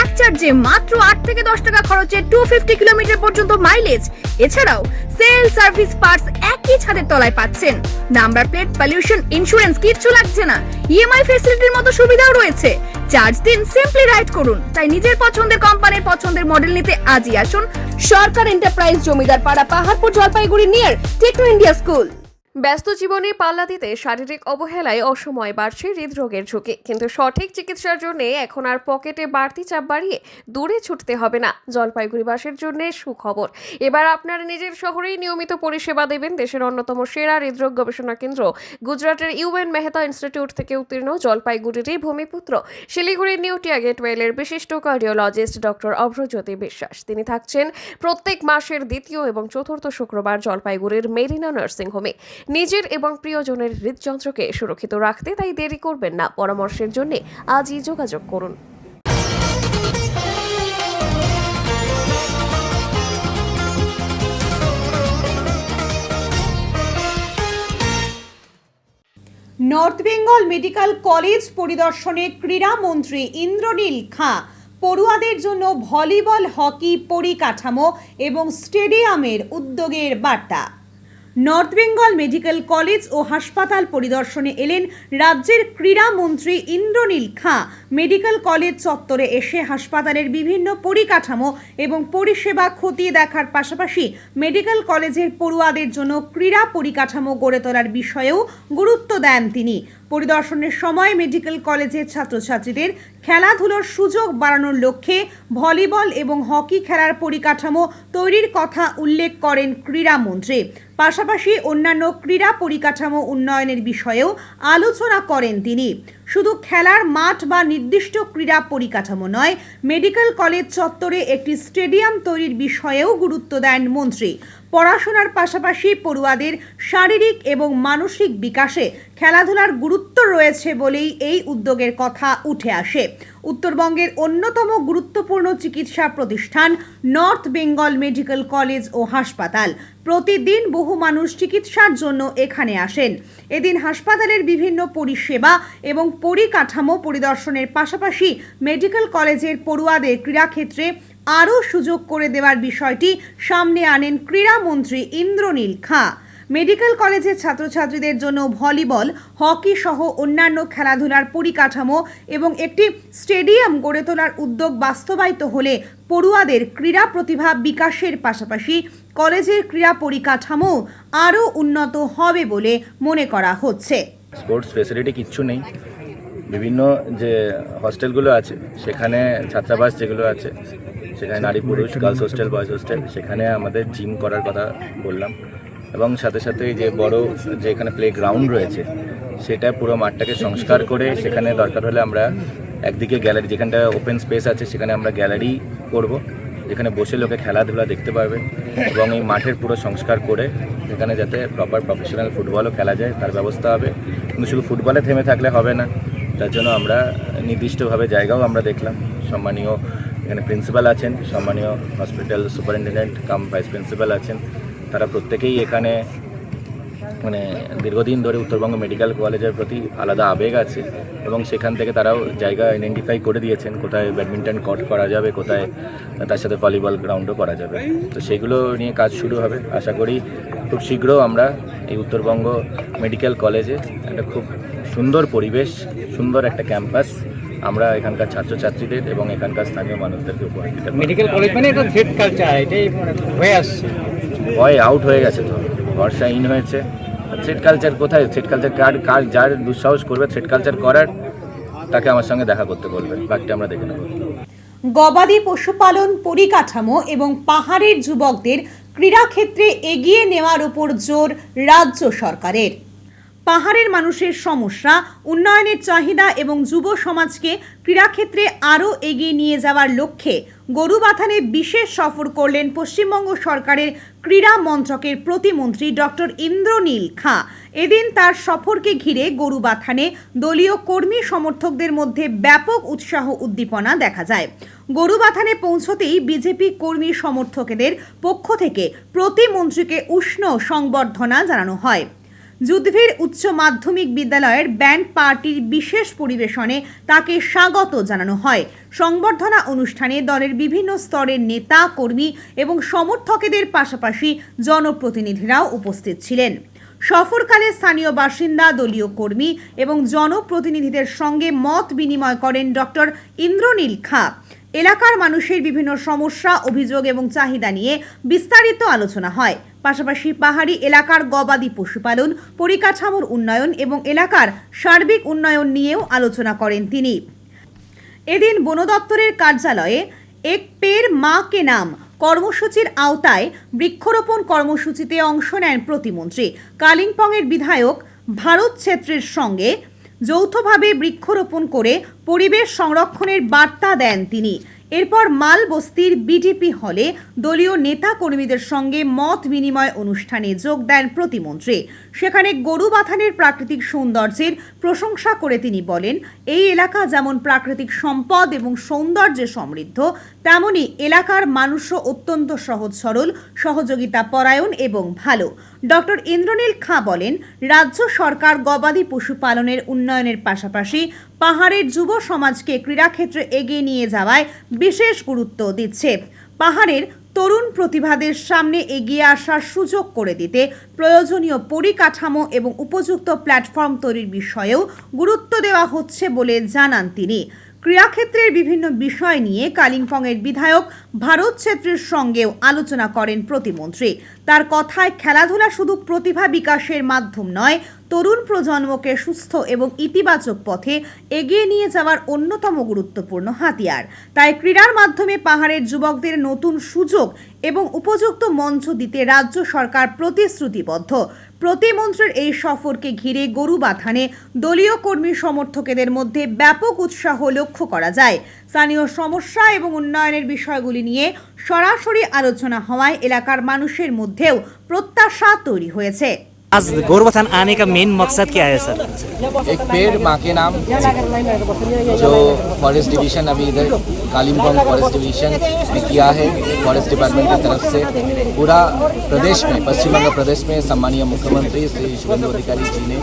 এক চার্জে মাত্র 8 থেকে 10 টাকা খরচে 250 কিলোমিটার পর্যন্ত মাইলেজ। এছাড়াও সেল, সার্ভিস, পার্টস একই ছাদের তলায় পাচ্ছেন। নাম্বার প্লেট, পলিউশন ইন্স্যুরেন্স কিচ্ছু লাগছে না। EMI ফ্যাসিলিটির মতো সুবিধাও রয়েছে। চার্জ দিন, সিম্পলি রাইড করুন। তাই নিজের পছন্দের কোম্পানির পছন্দের মডেল নিতে আজই আসুন সরকার enterprise, Zamindar Para, Paharpur, Jalpaiguri near Techno India school. ব্যস্ত জীবনে পাল্লা দিতে শারীরিক অবহেলায় অসময়ে বাড়ছে হৃদরোগের ঝুঁকি, কিন্তু সঠিক চিকিৎসার জন্য এখন আর পকেটে বাড়তি চাপ বাড়িয়ে দূরে ছুটতে হবে না। জলপাইগুড়িবাসীর জন্য সুখবর, এবার আপনার নিজের শহরেই নিয়মিত পরিষেবা দেবেন দেশের অন্যতম সেরা হৃদরোগ গবেষণা কেন্দ্র গুজরাটের ইউএন মেহতা ইনস্টিটিউট থেকে উত্তীর্ণ জলপাইগুড়িরই ভূমিপুত্র শিলিগুড়ির নিউ টিয়া গেটওয়েলের বিশিষ্ট কার্ডিওলজিস্ট ডক্টর অভ্রজ্যোতি বিশ্বাস। তিনি থাকছেন প্রত্যেক মাসের দ্বিতীয় এবং চতুর্থ শুক্রবার জলপাইগুড়ির মেরিনা নার্সিং হোমে। নিজের এবং প্রিয়জনের হৃদযন্ত্রকে সুরক্ষিত রাখতে তাই দেরি করবেন না। পরামর্শের জন্য আজই যোগাযোগ করুন। নর্থ বেঙ্গল মেডিকেল কলেজ পরিদর্শনে ক্রীড়ামন্ত্রী ইন্দ্রনীল খাঁ পড়ুয়াদের জন্য ভলিবল, হকি পরিকাঠামো এবং স্টেডিয়ামের উদ্যোগের বার্তা। নর্থ বেঙ্গল মেডিকেল কলেজ ও হাসপাতাল পরিদর্শনে এলেন রাজ্যের ক্রীড়ামন্ত্রী ইন্দ্রনীল খাঁ। মেডিকেল কলেজ চত্বরে এসে হাসপাতালের বিভিন্ন পরিকাঠামো এবং পরিষেবা খতিয়ে দেখার পাশাপাশি মেডিকেল কলেজের পড়ুয়াদের জন্য ক্রীড়া পরিকাঠামো গড়ে তোলার বিষয়েও গুরুত্ব দেন তিনি। পরিদর্শনের সময় মেডিকেল কলেজের ছাত্রছাত্রীদের খেলাধুলোর সুযোগ বাড়ানোর লক্ষ্যে ভলিবল এবং হকি খেলার পরিকাঠামো তৈরির কথা উল্লেখ করেন ক্রীড়ামন্ত্রী। পাশাপাশি অন্যান্য ক্রীড়া পরিকাঠামো উন্নয়নের বিষয়েও আলোচনা করেন তিনি। শুধু খেলার মাঠ বা নির্দিষ্ট ক্রীড়া পরিকাঠামো নয়, মেডিকেল কলেজ চত্বরে একটি স্টেডিয়াম তৈরির বিষয়েও গুরুত্ব দেন মন্ত্রী। পড়াশোনার পাশাপাশি পড়ুয়াদের শারীরিক এবং মানসিক বিকাশে খেলাধুলার গুরুত্ব রয়েছে বলেই এই উদ্যোগের কথা উঠে আসে। উত্তরবঙ্গের অন্যতম গুরুত্বপূর্ণ চিকিৎসা প্রতিষ্ঠান নর্থ বেঙ্গল মেডিকেল কলেজ ও হাসপাতাল। প্রতিদিন বহু মানুষ চিকিৎসার জন্য এখানে আসেন। এদিন হাসপাতালের বিভিন্ন পরিষেবা এবং পরিকাঠামো পরিদর্শনের পাশাপাশি মেডিকেল কলেজের পড়ুয়াদের ক্রীড়াক্ষেত্রে আরও সুযোগ করে দেওয়ার বিষয়টি সামনে আনেন ক্রীড়ামন্ত্রী ইন্দ্রনীল খাঁ। মেডিকেল কলেজের ছাত্রছাত্রীদের জন্য ভলিবল, হকি সহ অন্যান্য খেলাধুলার পরিকাঠামো এবং একটি স্টেডিয়াম গড়ে তোলার উদ্যোগ বাস্তবায়িত হলে পড়ুয়াদের ক্রীড়া প্রতিভা বিকাশের পাশাপাশি কলেজের ক্রীড়া পরিকাঠামো আরও উন্নত হবে বলে মনে করা হচ্ছে। স্পোর্টস ফেসিলিটি কিচ্ছু নেই। বিভিন্ন যে হস্টেলগুলো আছে সেখানে ছাত্রাবাস যেগুলো আছে সেখানে নারী পুরুষ, গার্লস হোস্টেল, বয়েজ হোস্টেল, সেখানে আমাদের জিম করার কথা বললাম। এবং সাথে সাথে যে বড় যে এখানে প্লে গ্রাউন্ড রয়েছে সেটা পুরো মাঠটাকে সংস্কার করে সেখানে দরকার হলে আমরা একদিকে গ্যালারি, যেখানটা ওপেন স্পেস আছে সেখানে আমরা গ্যালারি করব, যেখানে বসে লোকে খেলাধুলা দেখতে পারবে। এবং এই মাঠের পুরো সংস্কার করে সেখানে যাতে প্রফেশনাল ফুটবলও খেলা যায় তার ব্যবস্থা হবে। কিন্তু শুধু ফুটবলে থেমে থাকলে হবে না, তার জন্য আমরা নির্দিষ্টভাবে জায়গাও আমরা দেখলাম। সম্মানীয় এখানে প্রিন্সিপাল আছেন, সম্মানীয় হসপিটাল সুপারিনটেন্ডেন্ট কাম ভাইস প্রিন্সিপাল আছেন, তারা প্রত্যেকেই এখানে মানে দীর্ঘদিন ধরে উত্তরবঙ্গ মেডিকেল কলেজের প্রতি আলাদা আবেগ আছে এবং সেখান থেকে তারাও জায়গা আইডেন্টিফাই করে দিয়েছেন কোথায় ব্যাডমিন্টন কোর্ট করা যাবে, কোথায় তার সাথে ভলিবল গ্রাউন্ডও করা যাবে। তো সেগুলো নিয়ে কাজ শুরু হবে। আশা করি খুব শীঘ্র আমরা এই উত্তরবঙ্গ মেডিকেল কলেজে একটা খুব সুন্দর পরিবেশ, সুন্দর একটা ক্যাম্পাস আমরা এখানকার ছাত্রছাত্রীদের এবং এখানকার স্থানীয় মানুষদেরকে উপহার দিতে পারি। মেডিকেল কলেজ মানে এটা থ্রেড কালচার, এটাই হয়ে আসছে, ভয় আউট হয়ে গেছে, তো ভরসা ইন হয়েছে। থ্রেড কালচার কোথায়? থ্রেড কালচার কার যার দুঃসাহস করবে থ্রেড কালচার করার, তাকে আমার সঙ্গে দেখা করতে বলবে, বাকিটা আমরা দেখে নেব। গবাদি পশুপালন পরিকাঠামো এবং পাহাড়ের যুবকদের ক্রীড়াক্ষেত্রে এগিয়ে নেওয়ার উপর জোর রাজ্য সরকারের। পাহাড়ের মানুষের সমস্যা, উন্নয়নের চাহিদা এবং যুব সমাজকে ক্রীড়াক্ষেত্রে আরও এগিয়ে নিয়ে যাওয়ার লক্ষ্যে গরুবাথানে বিশেষ সফর করলেন পশ্চিমবঙ্গ সরকারের ক্রীড়া মন্ত্রকের প্রতিমন্ত্রী ডক্টর ইন্দ্রনীল খাঁ। এদিন তার সফরকে ঘিরে গরুবাথানে দলীয় কর্মী সমর্থকদের মধ্যে ব্যাপক উৎসাহ উদ্দীপনা দেখা যায়। গরুবাথানে পৌঁছতেই বিজেপি কর্মী সমর্থকদের পক্ষ থেকে প্রতিমন্ত্রীকে উষ্ণ সংবর্ধনা জানানো হয়। যুদ্ধবীর উচ্চ মাধ্যমিক বিদ্যালয়ের ব্যান্ড পার্টির বিশেষ পরিবেশনে তাকে স্বাগত জানানো হয়। সংবর্ধনা অনুষ্ঠানে দলের বিভিন্ন স্তরের নেতা, কর্মী এবং সমর্থকদের পাশাপাশি জনপ্রতিনিধিরাও উপস্থিত ছিলেন। সফরকালে স্থানীয় বাসিন্দা, দলীয় কর্মী এবং জনপ্রতিনিধিদের সঙ্গে মত বিনিময় করেন ডক্টর ইন্দ্রনীল খাঁ। এলাকার মানুষের বিভিন্ন সমস্যা, অভিযোগ এবং চাহিদা নিয়ে বিস্তারিত আলোচনা হয়। পাশাপাশি পাহাড়ি এলাকার গবাদি পশুপালন, পরিকাঠামোর উন্নয়ন এবং এলাকার সার্বিক উন্নয়ন নিয়েও আলোচনা করেন তিনি। এদিন বন দপ্তরের কার্যালয়ে এক পের মা কে নাম কর্মসূচির আওতায় বৃক্ষরোপণ কর্মসূচিতে অংশ নেন প্রতিমন্ত্রী। কালিম্পংয়ের বিধায়ক ভারত ছেত্রীর সঙ্গে যৌথভাবে বৃক্ষরোপণ করে পরিবেশ সংরক্ষণের বার্তা দেন তিনি। এরপর মালবস্তির বিডিপি হলে দলীয় নেতা কর্মীদের সঙ্গে মত বিনিময় অনুষ্ঠানে যোগ দেন প্রতিমন্ত্রী। সেখানে গরু বাথানের প্রাকৃতিক সৌন্দর্যের প্রশংসা করে তিনি বলেন, এই এলাকা যেমন প্রাকৃতিক সম্পদ এবং সৌন্দর্যে সমৃদ্ধ, তেমনি এলাকার মানুষও অত্যন্ত সহজ সরল, সহযোগিতা পরায়ণ এবং ভালো। ডক্টর ইন্দ্রনীল খাঁ বলেন, রাজ্য সরকার গবাদি পশুপালনের উন্নয়নের পাশাপাশি পাহাড়ের যুব সমাজকে ক্রীড়াক্ষেত্রে এগিয়ে নিয়ে যাওয়ায় বিশেষ গুরুত্ব দিচ্ছে। পাহাড়ের তরুণ প্রতিভাদের সামনে এগিয়ে আসার সুযোগ করে দিতে প্রয়োজনীয় পরিকাঠামো এবং উপযুক্ত প্ল্যাটফর্ম তৈরির বিষয়েও গুরুত্ব দেওয়া হচ্ছে বলে জানান তিনি। ক্রীড়াক্ষেত্রের বিভিন্ন বিষয় নিয়ে কালিম্পংয়ের বিধায়ক ভারত ছেত্রীর সঙ্গেও আলোচনা করেন প্রতিমন্ত্রী। তার কথায় খেলাধুলা শুধু প্রতিভা বিকাশের মাধ্যম নয়, তরুণ প্রজন্মকে সুস্থ এবং ইতিবাচক পথে এগিয়ে নিয়ে যাওয়ার অন্যতম গুরুত্বপূর্ণ হাতিয়ার। তাই ক্রীড়ার মাধ্যমে পাহাড়ের যুবকদের নতুন সুযোগ এবং উপযুক্ত মঞ্চ দিতে রাজ্য সরকার প্রতিশ্রুতিবদ্ধ। প্রতিমন্ত্রীর এই সফরকে ঘিরে গরু বাথানে দলীয় কর্মী সমর্থকদের মধ্যে ব্যাপক উৎসাহ লক্ষ্য করা যায়। স্থানীয় সমস্যা এবং উন্নয়নের বিষয়গুলি নিয়ে সরাসরি আলোচনা হওয়ায় এলাকার মানুষের মধ্যেও প্রত্যাশা তৈরি হয়েছে। आज गोरुबथान आने का मेन मकसद क्या है सर? एक पेड़ माँ के नाम, जो फॉरेस्ट डिवीजन अभी इधर कालिम्पोंग फॉरेस्ट डिवीजन ने किया है फॉरेस्ट डिपार्टमेंट की तरफ से, पूरा प्रदेश में, पश्चिम बंगाल प्रदेश में सम्मानीय मुख्यमंत्री श्री शुभेंदु अधिकारी जी ने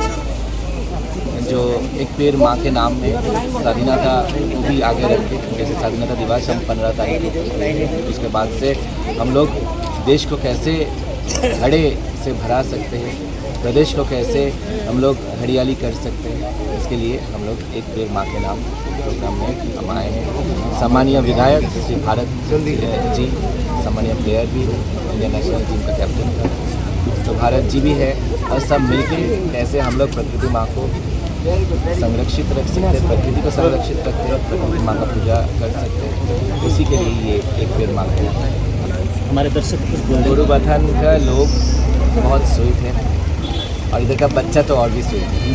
जो एक पेड़ माँ के नाम में स्वाधीनता को भी आगे रखे, जैसे स्वाधीनता दिवस हम 15 तारीख को, उसके बाद से हम लोग देश को कैसे हरे से भरा सकते हैं, प्रदेश को कैसे हम लोग हरियाली कर सकते हैं, इसके लिए हम लोग एक पेड़ माँ के नाम प्रोग्राम में हम आए हैं। सम्मानीय विधायक श्री भारत जी, सम्मानीय प्लेयर भी है, इंडियन नेशनल टीम का कैप्टन था, तो भारत जी भी है, और सब मिलके कैसे हम लोग प्रकृति माँ को संरक्षित रख सकते हैं, प्रकृति को संरक्षित रखते हैं, प्रकृति माँ का पूजा कर सकते हैं, उसी के लिए ये एक पेड़ माँ का नाम है। हमारे दर्शक गोरुबथान का लोग बहुत स्वीट है, और इधर का बच्चा तो और भी स्वीट है,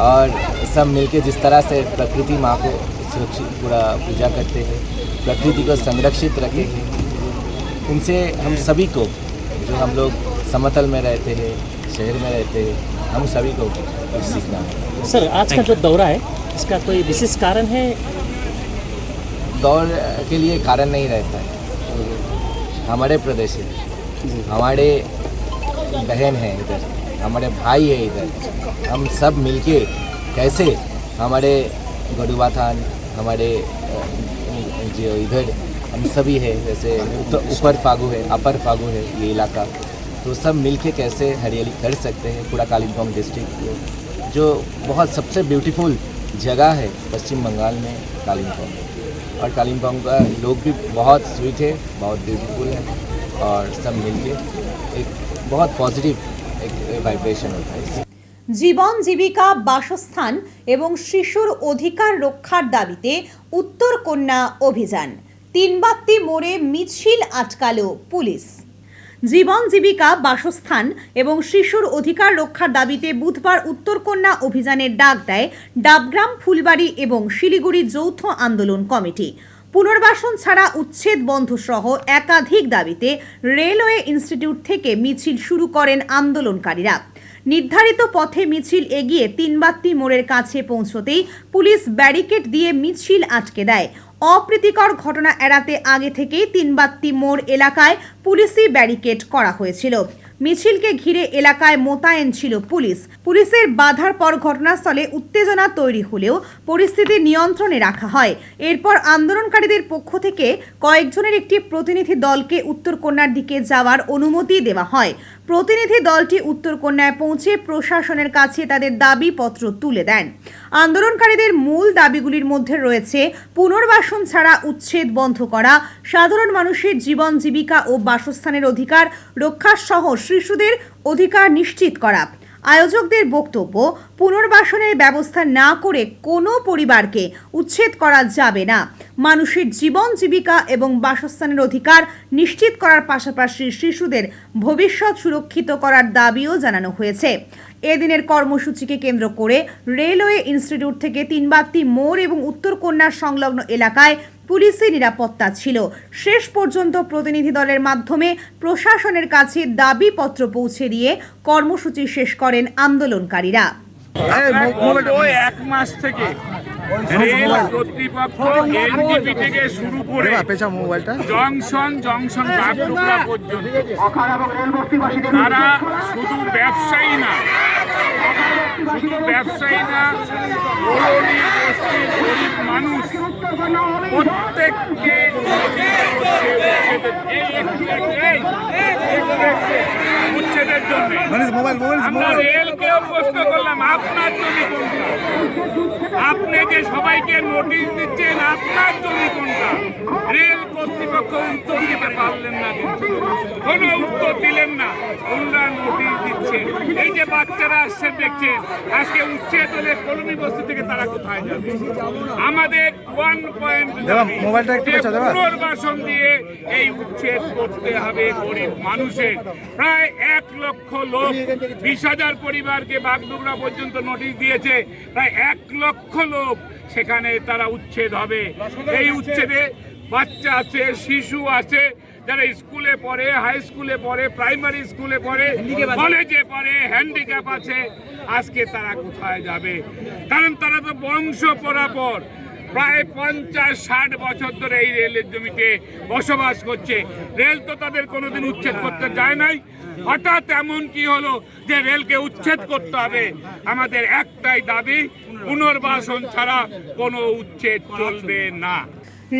और सब मिलके जिस तरह से प्रकृति माँ को सुरक्षित पूरा पूजा करते हैं, प्रकृति को संरक्षित रखे हैं, उनसे हम सभी को, जो हम लोग समतल में रहते हैं, शहर में रहते हैं, हम सभी को कुछ सीखना है। सर, आज का जो दौरा है इसका कोई विशेष कारण है? दौड़ के लिए कारण नहीं रहता है, हमारे प्रदेश है, हमारे बहन हैं इधर, हमारे भाई है इधर, हम सब मिलके कैसे हमारे गोरुबथान, हमारे जो इधर हम सभी है, जैसे तो ऊपर फागू है, अपर फागू है ये इलाका, तो सब मिलके कैसे हरियाली कर सकते हैं पूरा कालिम्पोंग डिस्ट्रिक्ट को, जो बहुत सबसे ब्यूटीफुल जगह है पश्चिम बंगाल में कालिम्पोंग, और कालिम्पोंग का लोग भी बहुत स्वीट है, बहुत ब्यूटीफुल है, और सब मिलके एक बहुत पॉजिटिव एक वाइब्रेशन होता है। জীবন জীবিকা, বাসস্থান এবং শিশুর অধিকার রক্ষার দাবিতে উত্তর কন্যা অভিযান। তিনবাত্তি মোড়ে মিছিল আটকালো পুলিশ। জীবন জীবিকা, বাসস্থান এবং শিশুর অধিকার রক্ষার দাবিতে বুধবার উত্তরকন্যা অভিযানের ডাক দেয় ডাবগ্রাম, ফুলবাড়ি এবং শিলিগুড়ি যৌথ আন্দোলন কমিটি। পুনর্বাসন ছাড়া উচ্ছেদ বন্ধ সহ একাধিক দাবিতে রেলওয়ে ইনস্টিটিউট থেকে মিছিল শুরু করেন আন্দোলনকারীরা। নির্ধারিত পথে মিছিল এগিয়ে তিনবাত্তি মোড়ের কাছে পৌঁছতেই পুলিশ ব্যারিকেড দিয়ে মিছিল আটকে দেয়। অপ্রীতিকর ঘটনা এড়াতে আগে থেকেই তিনবাত্তি মোড় এলাকায় পুলিশি ব্যারিকেড করা হয়েছিল। মিছিলকে ঘিরে এলাকায় মোতায়েন ছিল পুলিশ। পুলিশের বাধার পর ঘটনাস্থলে উত্তেজনা তৈরি হলেও পরিস্থিতি নিয়ন্ত্রণে রাখা হয়। এরপর আন্দোলনকারীদের পক্ষ থেকে কয়েকজনের একটি প্রতিনিধি দলকে উত্তরকন্যার দিকে যাওয়ার অনুমতি দেওয়া হয়। প্রতিনিধি দলটি উত্তরকন্যায় পৌঁছে প্রশাসনের কাছে তাদের দাবিপত্র তুলে দেন। আন্দোলনকারীদের মূল দাবিগুলির মধ্যে রয়েছে পুনর্বাসন ছাড়া উচ্ছেদ বন্ধ করা, সাধারণ মানুষের জীবন জীবিকা ও বাসস্থানের অধিকার রক্ষা সহ শিশুদের অধিকার নিশ্চিত করা। আয়োজকদের বক্তব্য, পুনর্বাসনের ব্যবস্থা না করে কোনো পরিবারকে উচ্ছেদ করা যাবে না। মানুষের জীবন জীবিকা এবং বাসস্থানের অধিকার নিশ্চিত করার পাশাপাশি শিশুদের ভবিষ্যৎ সুরক্ষিত করার দাবিও জানানো হয়েছে। এদিনের কর্মসূচিকে কেন্দ্র করে রেলওয়ে ইনস্টিটিউট থেকে তিনবাত্তি মোড় এবং উত্তরকন্যার সংলগ্ন এলাকায় পুলিশি নিরাপত্তা ছিল। শেষ পর্যন্ত প্রতিনিধি দলের মাধ্যমে প্রশাসনের কাছে দাবিপত্র পৌঁছে দিয়ে কর্মসূচি শেষ করেন আন্দোলনকারীরা। এক মাস থেকে রেল কর্তৃপক্ষ এনজিপি থেকে শুরু করে জংশন বাগডোগরা পর্যন্ত তারা শুধু ব্যবসায়ী না কলোনি বস্তির গরিব মানুষ প্রত্যেককে উচ্ছেদের জন্য আমরা রেলকেও প্রশ্ন করলাম, আপনার জমি কোনটা? আপনি যে সবাইকে নোটিশ দিচ্ছেন, আপনার জমি কোনটা? রেল কর্তৃপক্ষ উত্তর দিতে পারলেন না, কোনো উত্তর দিলেন না। ওনারা নোটিশ দিচ্ছেন। এই যে বাচ্চারা আসছে দেখছেন, আজকে উচ্ছেদ হলে কলোনি বস্তি থেকে তারা কোথায় যাবে? আমাদের 1 পয়েন্ট পুনর্বাসন দিয়ে এই উচ্ছেদ করতে হবে গরিব মানুষের। প্রায় 1 লক্ষ লোক, 20,000 পরিবারকে বাগডোগরা পর্যন্ত নোটিশ দিয়েছে। প্রায় 1 লক্ষ লোক সেখানে তারা উচ্ছেদ হবে। এই উচ্ছেদে বাচ্চা আছে, শিশু আছে, যারা স্কুলে পড়ে, হাই স্কুলে পড়ে, প্রাইমারি স্কুলে পড়ে, কলেজে পড়ে, হ্যান্ডিক্যাপ আছে। আজকে তারা কোথায় যাবে? কারণ তারা তো বংশ পরাপর প্রায় 50-60 বছর ধরে এই রেলের জমিতে বসবাস করছে। রেল তো তাদের কোনোদিন উচ্ছেদ করতে যায় নাই। হঠাৎ এমন কি হলো যে রেলকে উচ্ছেদ করতে হবে? আমাদের একটাই দাবি, পুনর্বাসন ছাড়া কোনো উচ্ছেদ চলবে না।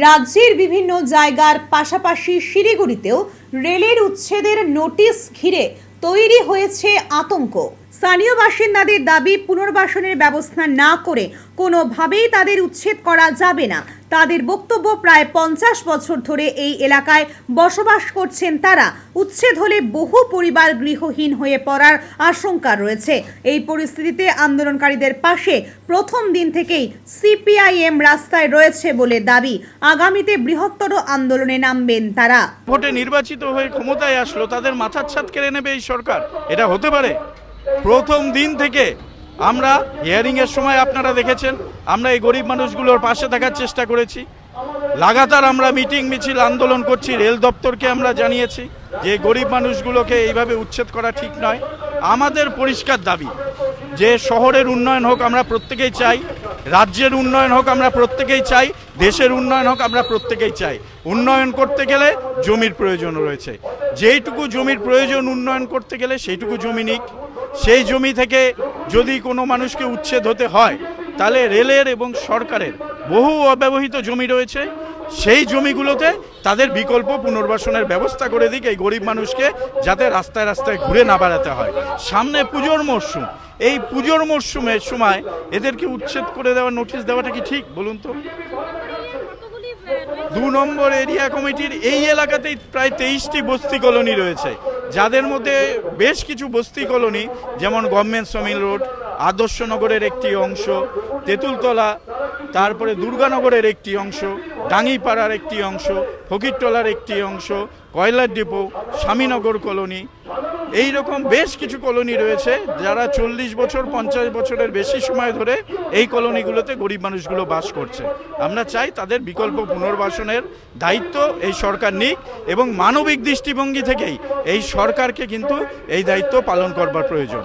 রাজ্যের বিভিন্ন জায়গার পাশাপাশি শিলিগুড়িতেও রেলের উচ্ছেদের নোটিশ ঘিরে তৈরি হয়েছে আতঙ্ক। স্থানীয় বাসিন্দাদের দাবি, পুনর্বাসনের ব্যবস্থা না করে কোনোভাবেই তাদের উচ্ছেদ করা যাবে না। তাদের বক্তব্য, প্রায় 50 বছর ধরে এই এলাকায় বসবাস করছেন তারা। উচ্ছেদ হলে বহু পরিবার গৃহহীন হয়ে পড়ার আশঙ্কা রয়েছে। এই পরিস্থিতিতে আন্দোলনকারীদের পাশে প্রথম দিন থেকেই সিপিআইএম রাস্তায় রয়েছে বলে দাবি। আগামীতে বৃহত্তর আন্দোলনে নামবেন তারা। ভোটে নির্বাচিত হয়ে ক্ষমতায় আসলো, তাদের মাথার ছাদ কেড়ে নেবে এই সরকার? এটা হতে পারে? প্রথম দিন থেকে আমরা হিয়ারিংয়ের সময় আপনারা দেখেছেন, আমরা এই গরিব মানুষগুলোর পাশে থাকার চেষ্টা করেছি। লাগাতার আমরা মিটিং মিছিল আন্দোলন করছি। রেল দপ্তরকে আমরা জানিয়েছি যে গরিব মানুষগুলোকে এইভাবে উচ্ছেদ করা ঠিক নয়। আমাদের পরিষ্কার দাবি যে শহরের উন্নয়ন হোক, আমরা প্রত্যেকেই চাই। রাজ্যের উন্নয়ন হোক, আমরা প্রত্যেকেই চাই। দেশের উন্নয়ন হোক, আমরা প্রত্যেকেই চাই। উন্নয়ন করতে গেলে জমির প্রয়োজন রয়েছে। যেইটুকু জমির প্রয়োজন উন্নয়ন করতে গেলে সেইটুকু জমি নিক। সেই জমি থেকে যদি কোনো মানুষকে উচ্ছেদ হতে হয়, তাহলে রেলের এবং সরকারের বহু অব্যবহৃত জমি রয়েছে, সেই জমিগুলোতে তাদের বিকল্প পুনর্বাসনের ব্যবস্থা করে দিক এই গরিব মানুষকে, যাতে রাস্তায় রাস্তায় ঘুরে না বেড়াতে হয়। সামনে পুজোর মরশুম, এই পুজোর মরশুমের সময় এদেরকে উচ্ছেদ করে দেওয়ার নোটিশ দেওয়াটা কি ঠিক বলুন তো? 2 নম্বর এরিয়া কমিটির এই এলাকাতেই প্রায় 23টি বস্তি কলোনি রয়েছে, যাদের মধ্যে বেশ কিছু বস্তি কলোনি যেমন গভর্নমেন্ট সমিল রোড, আদর্শনগরের একটি অংশ, তেঁতুলতলা, তারপরে দুর্গানগরের একটি অংশ, ডাঙ্গিপাড়ার একটি অংশ, ফকিরতলার একটি অংশ, কয়লার ডিপো, স্বামীনগর কলোনি, এই রকম বেশ কিছু কলোনি রয়েছে যারা 40 বছর 50 বছরের বেশি সময় ধরে এই কলোনিগুলোতে গরিব মানুষগুলো বাস করছে। আমরা চাই তাদের বিকল্প পুনর্বাসনের দায়িত্ব এই সরকার নিক, এবং মানবিক দৃষ্টিভঙ্গি থেকেই এই সরকারকে কিন্তু এই দায়িত্ব পালন করবার প্রয়োজন।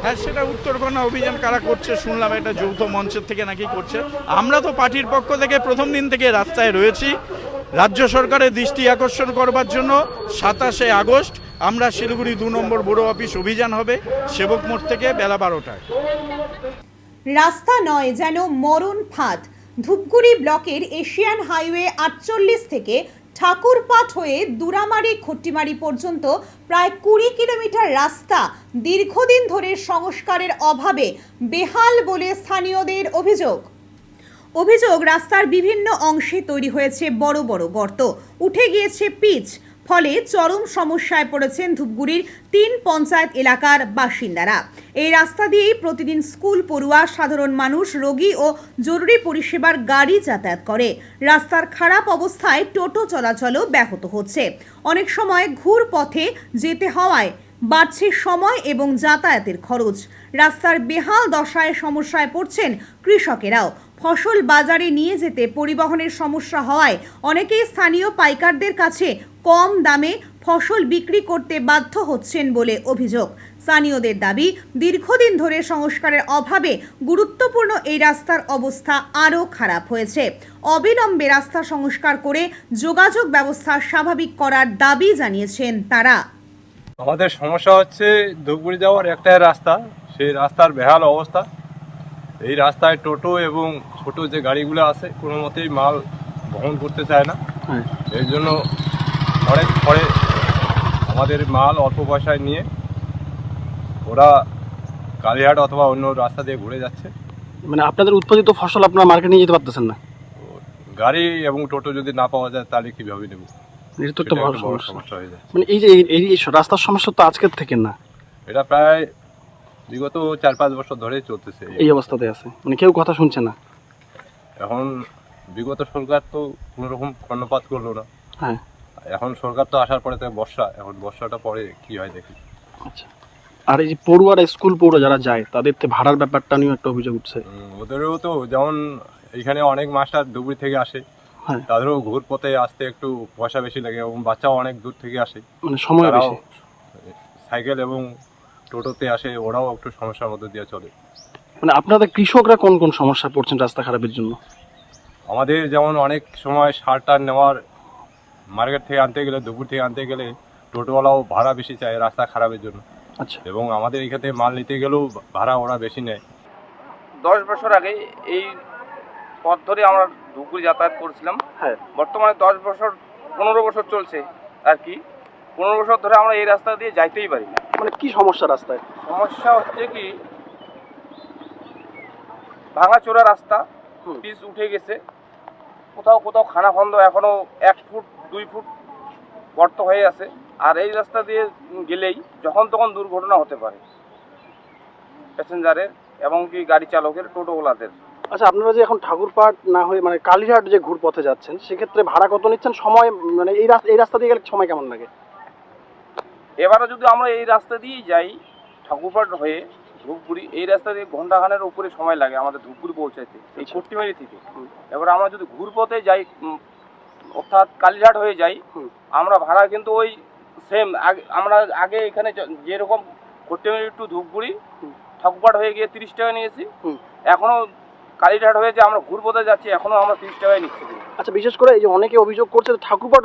হ্যাঁ, সেটা উত্তরকন্যা অভিযান কারা করছে শুনলাম, এটা যৌথ মঞ্চের থেকে নাকি করছে। আমরা তো পার্টির পক্ষ থেকে প্রথম দিন থেকে রাস্তায় রয়েছি রাজ্য সরকারের দৃষ্টি আকর্ষণ করবার জন্য। 27শে আগস্ট আমরা শিলিগুড়ি 2 নম্বর বড় অফিস অভিযান হবে সেবক মোড় থেকে বেলা 12টায়। রাস্তা নয় যেন মরণ ফাঁদ। ধূপগুড়ি ব্লকের এশিয়ান হাইওয়ে 48 থেকে ঠাকুরপাট হয়ে দুরামারি খট্টিমারি পর্যন্ত প্রায় 20 কিলোমিটার রাস্তা দীর্ঘদিন ধরে সংস্কারের অভাবে বেহাল বলে স্থানীয়দের অভিযোগ রাস্তার বিভিন্ন অংশে তৈরি হয়েছে বড় বড় গর্ত, উঠে গিয়েছে পিচ, ফলে চরম সমস্যায় পড়েছেন ধূপগুড়ির 3 পঞ্চায়েত এলাকার বাসিন্দারা। এই রাস্তা দিয়েই প্রতিদিন স্কুল পড়ুয়া, সাধারণ মানুষ, রোগী ও জরুরি পরিষেবার গাড়ি যাতায়াত করে। রাস্তার খারাপ অবস্থায় টোটো চলাচলও ব্যাহত হচ্ছে। অনেক সময় ঘুর পথে যেতে হওয়ায় বাড়ছে সময় এবং যাতায়াতের খরচ। রাস্তার বেহাল দশায় সমস্যায় পড়ছেন কৃষকেরাও। ফসল বাজারে নিয়ে যেতে পরিবহনের সমস্যা হওয়ায় অনেকেই স্থানীয় পাইকারদের কাছে কম দামে ফসল বিক্রি করতে বাধ্য হচ্ছেন বলে অভিযোগ। স্থানীয়দের দাবি, দীর্ঘদিন ধরে সংস্কারের অভাবে গুরুত্বপূর্ণ এই রাস্তার অবস্থা আরও খারাপ হয়েছে। অবিলম্বে রাস্তা সংস্কার করে যোগাযোগ ব্যবস্থা স্বাভাবিক করার দাবি জানিয়েছেন তারা। আমাদের সমস্যা হচ্ছে ধূপগুড়ি যাওয়ার একটাই রাস্তা, সেই রাস্তার বেহাল অবস্থা। এই রাস্তায় টোটো এবং ছোট যে গাড়িগুলো আছে কোনো মতেই মাল বহন করতে চায় না। এর জন্য অনেক পরে আমাদের মাল অল্প পয়সায় নিয়ে ওরা কালীহাট অথবা অন্য রাস্তা দিয়ে ঘুরে যাচ্ছে। মানে আপনাদের উৎপাদিত ফসল আপনারা মার্কেটে নিয়ে যেতে পারতেছেন না? গাড়ি এবং টোটো যদি না পাওয়া যায় তাহলে কীভাবে নেব? এটা তো একটা বড় সমস্যা হয়ে যায়। মানে এই যে এই রাস্তার সমস্যা তো আজকের থেকে না, এটা প্রায় বিগত 4-5 বছর ধরেই চলতেছে, এই অবস্থাতে আছে। মানে কেউ কথা শুনছে না। এখন বিগত সরকার তো কোনো রকম কর্ণপাত করলো না। হ্যাঁ, এখন সরকার তো আসার পরে তো বর্ষা, এখন বর্ষাটা পরে কি হয় দেখি। আচ্ছা, আর এই যে পড়ুয়ারা, স্কুল পড়ুয়া যারা যায় তাদের তো ভাড়ার ব্যাপারটা নিয়ে একটা অভিযোগ উঠছে। ওদেরও তো যেমন এখানে অনেক মাস্টার ধুবড়ি থেকে আসে, তাদেরও ঘুর পথে আসতে একটু পয়সা বেশি লাগে এবং বাচ্চাও অনেক দূর থেকে আসে, মানে সময় বেশি। সাইকেল এবং টোটোতে আসে, ওরাও একটু সমস্যার মধ্যে দিয়ে চলে। মানে আপনাদের কৃষকরা কোন কোন সমস্যা পড়ছেন রাস্তা খারাপের জন্য? আমাদের যেমন অনেক সময় সার টার নেওয়ার মার্কেট থেকে আনতে গেলে, দুপুর থেকে আনতে গেলে টোটোওয়ালাও ভাড়া বেশি চায় রাস্তা খারাপের জন্য। আচ্ছা, এবং আমাদের এখানে মাল নিতে গেলেও ভাড়া ওরা বেশি নেয়। 10 বছর আগে এই পথ ধরে আমরা ধূপগুড়ি যাতায়াত করছিলাম। হ্যাঁ, বর্তমানে 15 বছর চলছে আর কি। 15 বছর ধরে আমরা এই রাস্তা দিয়ে যাইতেই পারি না। মানে কি সমস্যা রাস্তায়? সমস্যা হচ্ছে কি, ভাঙাচোরা রাস্তা, পিচ উঠে গেছে, কোথাও কোথাও খানাখন্দ এখনো 1 ফুট 2 ফুট গর্ত হয়ে আছে। আর এই রাস্তা দিয়ে গেলেই যখন তখন দুর্ঘটনা হতে পারে প্যাসেঞ্জারের এবং কি গাড়ি চালকের, টোটোওয়ালাদের। আচ্ছা, আপনারা যে এখন ঠাকুরপাট না হয়ে মানে কালীহাট যে ঘুর পথে যাচ্ছেন, সেক্ষেত্রে ভাড়া কত নিচ্ছেন? সময় মানে এই রাস্তা দিয়ে গেলে সময় কেমন লাগে? এবারে যদি আমরা এই রাস্তা দিয়েই যাই ঠাকুরপাট হয়ে ধূপগুড়ি, এই রাস্তা দিয়ে ঘন্টাখানের উপরে সময় লাগে আমাদের ধূপগুড়ি পৌঁছাইতে, এই খট্টিমারি থেকে। এবার আমরা যদি ঘুরপথে যাই অর্থাৎ কালীঘাট হয়ে যাই, আমরা ভাড়া কিন্তু ওই সেম আমরা আগে এখানে যেরকম খট্টিমারি টু ধূপগুড়ি ঠাকুরপাট হয়ে গিয়ে 30 টাকা নিয়েছি, এখনও কালীঘাট হয়ে যে আমরা ঘুরপথে যাচ্ছি এখনও আমরা 30 টাকায় নিচ্ছি। আচ্ছা, বিশেষ করে এই যে অনেকে অভিযোগ করছে ঠাকুরপাট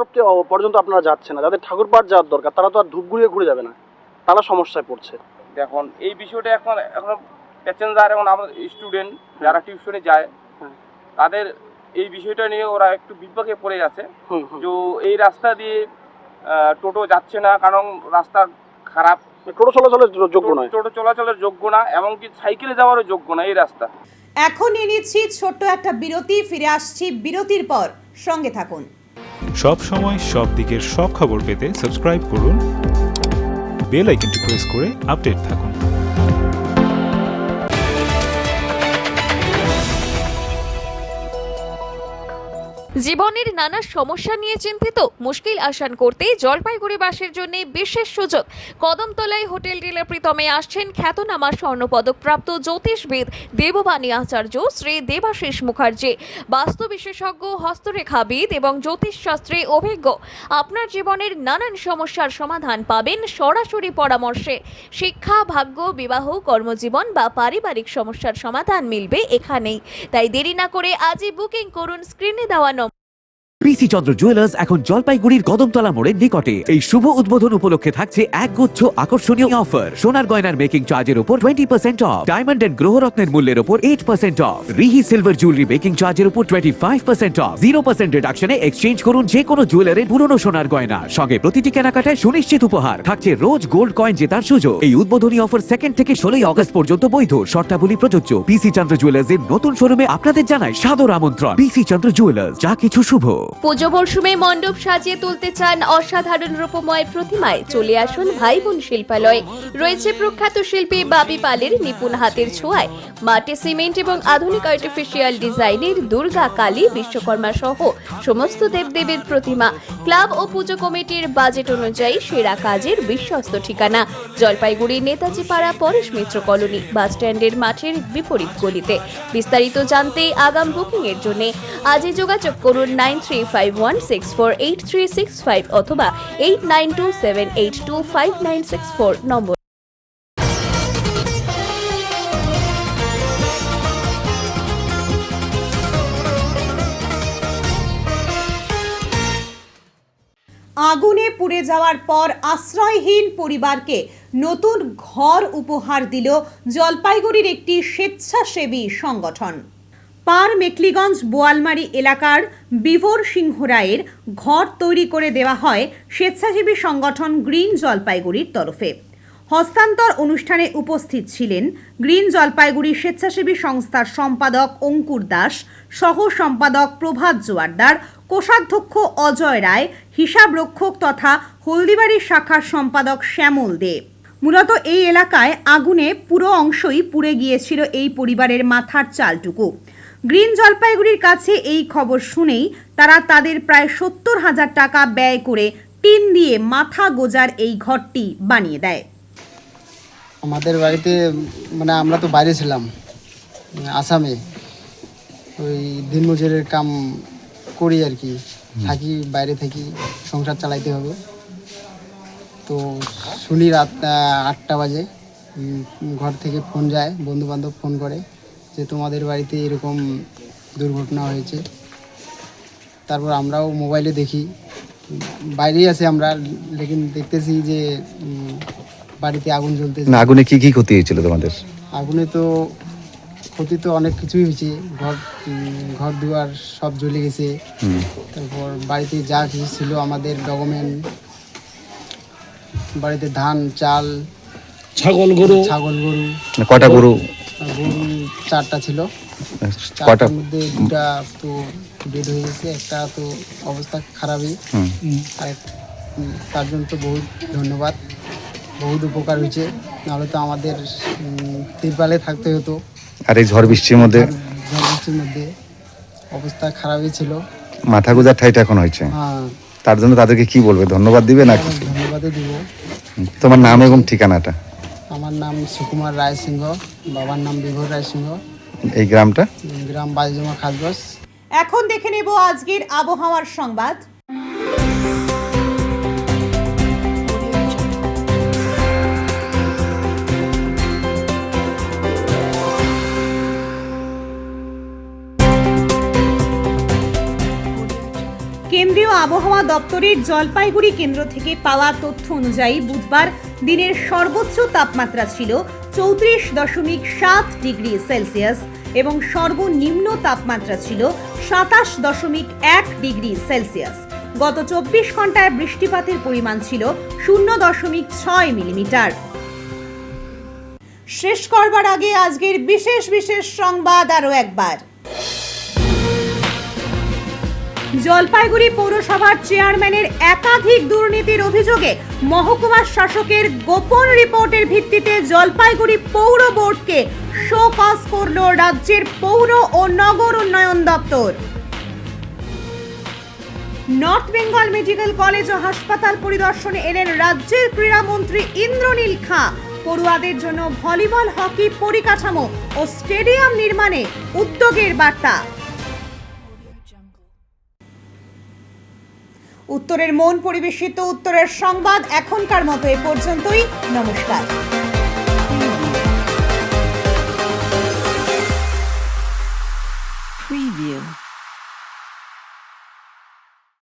পর্যন্ত আপনারা যাচ্ছে না, যাদের ঠাকুরপাট যাওয়ার দরকার তারা তো আর ধূপগুড়িয়ে ঘুরে যাবে না, তারা সমস্যায় পড়ছে। দেখুন এই বিষয়টা এখন প্যাসেঞ্জার এবং আমাদের স্টুডেন্ট যারা টিউশনে যায় তাদের এই বিষয়টা নিয়ে ওরা একটু বিপাকে পড়ে যাচ্ছে যে এই রাস্তা দিয়ে টোটো যাচ্ছে না, কারণ রাস্তা খারাপ, টোটো চলাচলের যোগ্য নয়, টোটো চলাচলের যোগ্য না, এমনকি সাইকেলে যাওয়ারও যোগ্য না এই রাস্তা। এখন নিয়ে নিচ্ছি ছোট্ট একটা বিরতি, ফিরে আসছি বিরতির পর, সঙ্গে থাকুন। সব সময় সব দিকের সব খবর পেতে সাবস্ক্রাইব করুন, বেল আইকনটি প্রেস করে আপডেট থাকুন। জীবনের নানা সমস্যা নিয়ে চিন্তিত? মুশকিল আসান করতে জলপাইগুড়িবাসীর জন্য বিশেষ সুযোগ। কদমতলায় হোটেল ডিলার প্রীতমে আসছেন খ্যাতনামা স্বর্ণপদক প্রাপ্ত জ্যোতিষবিদ দেববাণী আচার্য শ্রী দেবাশিস মুখার্জি, বাস্তু বিশেষজ্ঞ, হস্তরেখাবিদ এবং জ্যোতিষশাস্ত্রে অভিজ্ঞ। আপনার জীবনের নানান সমস্যার সমাধান পাবেন সরাসরি পরামর্শে। শিক্ষা, ভাগ্য, বিবাহ, কর্মজীবন বা পারিবারিক সমস্যার সমাধান মিলবে এখানেই। তাই দেরি না করে আজই বুকিং করুন স্ক্রিনে দেওয়া নম্বর। পিসি চন্দ্র জুয়েলার্স এখন জলপাইগুড়ির কদমতলা মোড়ের নিকটে। এই শুভ উদ্বোধন উপলক্ষে থাকছে একগুচ্ছ আকর্ষণীয় অফার। সোনার গয়নার মেকিং চার্জের উপর 20% অফ, ডায়মন্ড এন্ড গ্রহরত্নের মূল্যের উপর 8% অফ, রিহি সিলভার জুয়েলারি মেকিং চার্জের উপর 25% অফ, 0% ডিডাকশনে এক্সচেঞ্জ করুন যে কোনো জুয়েলারের পুরনো সোনার গয়না। সঙ্গে প্রতিটি কেনাকাটায় সুনিশ্চিত উপহার থাকছে রোজ গোল্ড কয়েন জেতার সুযোগ। এই উদ্বোধনী অফার 2 থেকে 16 আগস্ট পর্যন্ত বৈধ, শর্তাবলী প্রযোজ্য। পিসি চন্দ্র জুয়েলার্সের নতুন শোরুমে আপনাদের জানাই সাদর আমন্ত্রণ। পিসি চন্দ্র জুয়েলার্স, যা কিছু শুভ। পুজো মরশুমে মণ্ডপ সাজিয়ে তুলতে চান অসাধারণ রূপময় প্রতিমায়? চলে আসুন ভাই বোন শিল্পালয়। রয়েছে প্রখ্যাত শিল্পী বাবি পালের নিপুণ হাতের ছোঁয়ায় মাটি, সিমেন্ট এবং আধুনিক আর্টিফিশিয়াল ডিজাইনের দুর্গা, কালী, বিশ্বকর্মা সহ সমস্ত দেবদেবীর প্রতিমা। ক্লাব ও পুজো কমিটির বাজেট অনুযায়ী সেরা কাজের বিশ্বস্ত ঠিকানা জলপাইগুড়ি নেতাজি পাড়া, পরেশ মিত্র কলোনি, বাস স্ট্যান্ডের মাঠের বিপরীত গলিতে। বিস্তারিত জানতে আগাম বুকিং এর জন্য আজই যোগাযোগ করুন 9351648365 অথবা 8927825964 নম্বর। আগুনে পুড়ে যাওয়ার পর আশ্রয়হীন পরিবারকে নতুন ঘর উপহার দিল জলপাইগুড়ির একটি স্বেচ্ছাসেবী সংগঠন। পার মেকলিগঞ্জ বোয়ালমারি এলাকার বিভোর সিংহ রায়ের ঘর তৈরি করে দেওয়া হয় স্বেচ্ছাসেবী সংগঠন গ্রিন জলপাইগুড়ির তরফে। হস্তান্তর অনুষ্ঠানে উপস্থিত ছিলেন গ্রিন জলপাইগুড়ি স্বেচ্ছাসেবী সংস্থার সম্পাদক অঙ্কুর দাস, সহ সম্পাদক প্রভাত জোয়ারদার, কোষাধ্যক্ষ অজয় রায়, হিসাবরক্ষক তথা হলদিবাড়ি শাখার সম্পাদক শ্যামল দে। মূলত এই এলাকায় আগুনে পুরো অংশই পুড়ে গিয়েছিল এই পরিবারের মাথার চালটুকু। গ্রিন জলপাইগুড়ির কাছে এই খবর শুনেই তারা তাদের প্রায় 70,000 টাকা ব্যয় করে টিন দিয়ে মাথা গোজার এই ঘরটি বানিয়ে দেয়। আমাদের বাড়িতে মানে আমরা তো বাইরে ছিলাম, আসামে, ওই দিনমজুরের কাম করি আর কি, থাকি বাইরে থাকি, সংসার চালাইতে হবে। তো শুনি রাত 8টা বাজে ঘর থেকে ফোন যায়, বন্ধুবান্ধব ফোন করে যে তোমাদের বাড়িতে এরকম দুর্ঘটনা হয়েছে। তারপর আমরাও মোবাইলে দেখি, বাইরেই আছি আমরা, লেকিন দেখতেছি যে বাড়িতে আগুন জ্বলতেছে। আগুনে কি কি ক্ষতি হয়েছিল তোমাদের? আগুনে তো ক্ষতি তো অনেক কিছুই হয়েছে, ঘর দুয়ার সব জ্বলে গেছে। তারপর বাড়িতে যা কিছু ছিল আমাদের ডকুমেন্ট, বাড়িতে ধান, চাল, ছাগল গরু। কয়টা গরু? গরু 4টা ছিল, 4টার মধ্যে 2টা তো ডেড হয়ে গেছে, একটা তো অবস্থা খারাপই। আর তার জন্য তো বহুত ধন্যবাদ, বহুত উপকার হয়েছে, নাহলে তো আমাদের তিরপালে থাকতে হতো। আর এই ঝড় বৃষ্টির মধ্যে অবস্থা খারাপই ছিল। মাথা গোজার ঠাইটা এখন হয়েছে, হ্যাঁ। তার জন্য তাদেরকে কি বলবে? ধন্যবাদ দিবে নাকি? ধন্যবাদই দিব। তোমার নাম এবং ঠিকানাটা? আমার নাম সুকুমার রায় সিংহ, বাবার নাম বিভোর রায় সিংহ। এই গ্রামটা? গ্রাম বাজজমা খাসবাস। এখন দেখে নেব আজকের আবহাওয়ার সংবাদ। কেন্দ্রীয় আবহাওয়া দপ্তরের জলপাইগুড়ি কেন্দ্র থেকে পাওয়া তথ্য অনুযায়ী বুধবার দিনের সর্বোচ্চ তাপমাত্রা ছিল 34.7 ডিগ্রি সেলসিয়াস এবং সর্বনিম্ন তাপমাত্রা ছিল 27.1 ডিগ্রি সেলসিয়াস। গত 24 ঘন্টায় বৃষ্টিপাতের পরিমাণ ছিল 0.6 মিলিমিটার। শেষ করবার আগে আজকের বিশেষ সংবাদ আরও একবার। জলপাইগুড়ি পৌরসভার চেয়ারম্যানের একাধিক দুর্নীতির অভিযোগে মহকুমা শাসকের গোপন রিপোর্টের ভিত্তিতে জলপাইগুড়ি পৌর বোর্ডকে শো কজ করল রাজ্যের পৌর ও নগর উন্নয়ন দপ্তর। নর্থ বেঙ্গল মেডিকেল কলেজ ও হাসপাতাল পরিদর্শনে এলেন রাজ্যের ক্রীড়ামন্ত্রী ইন্দ্রনীল খাঁ। পড়ুয়াদের জন্য ভলিবল, হকি পরিকাঠামো ও স্টেডিয়াম নির্মাণে উদ্যোগের বার্তা। উত্তরের মন পরিবেশিত উত্তরের সংবাদ এখনকার মতো এ পর্যন্তই। নমস্কার। Preview.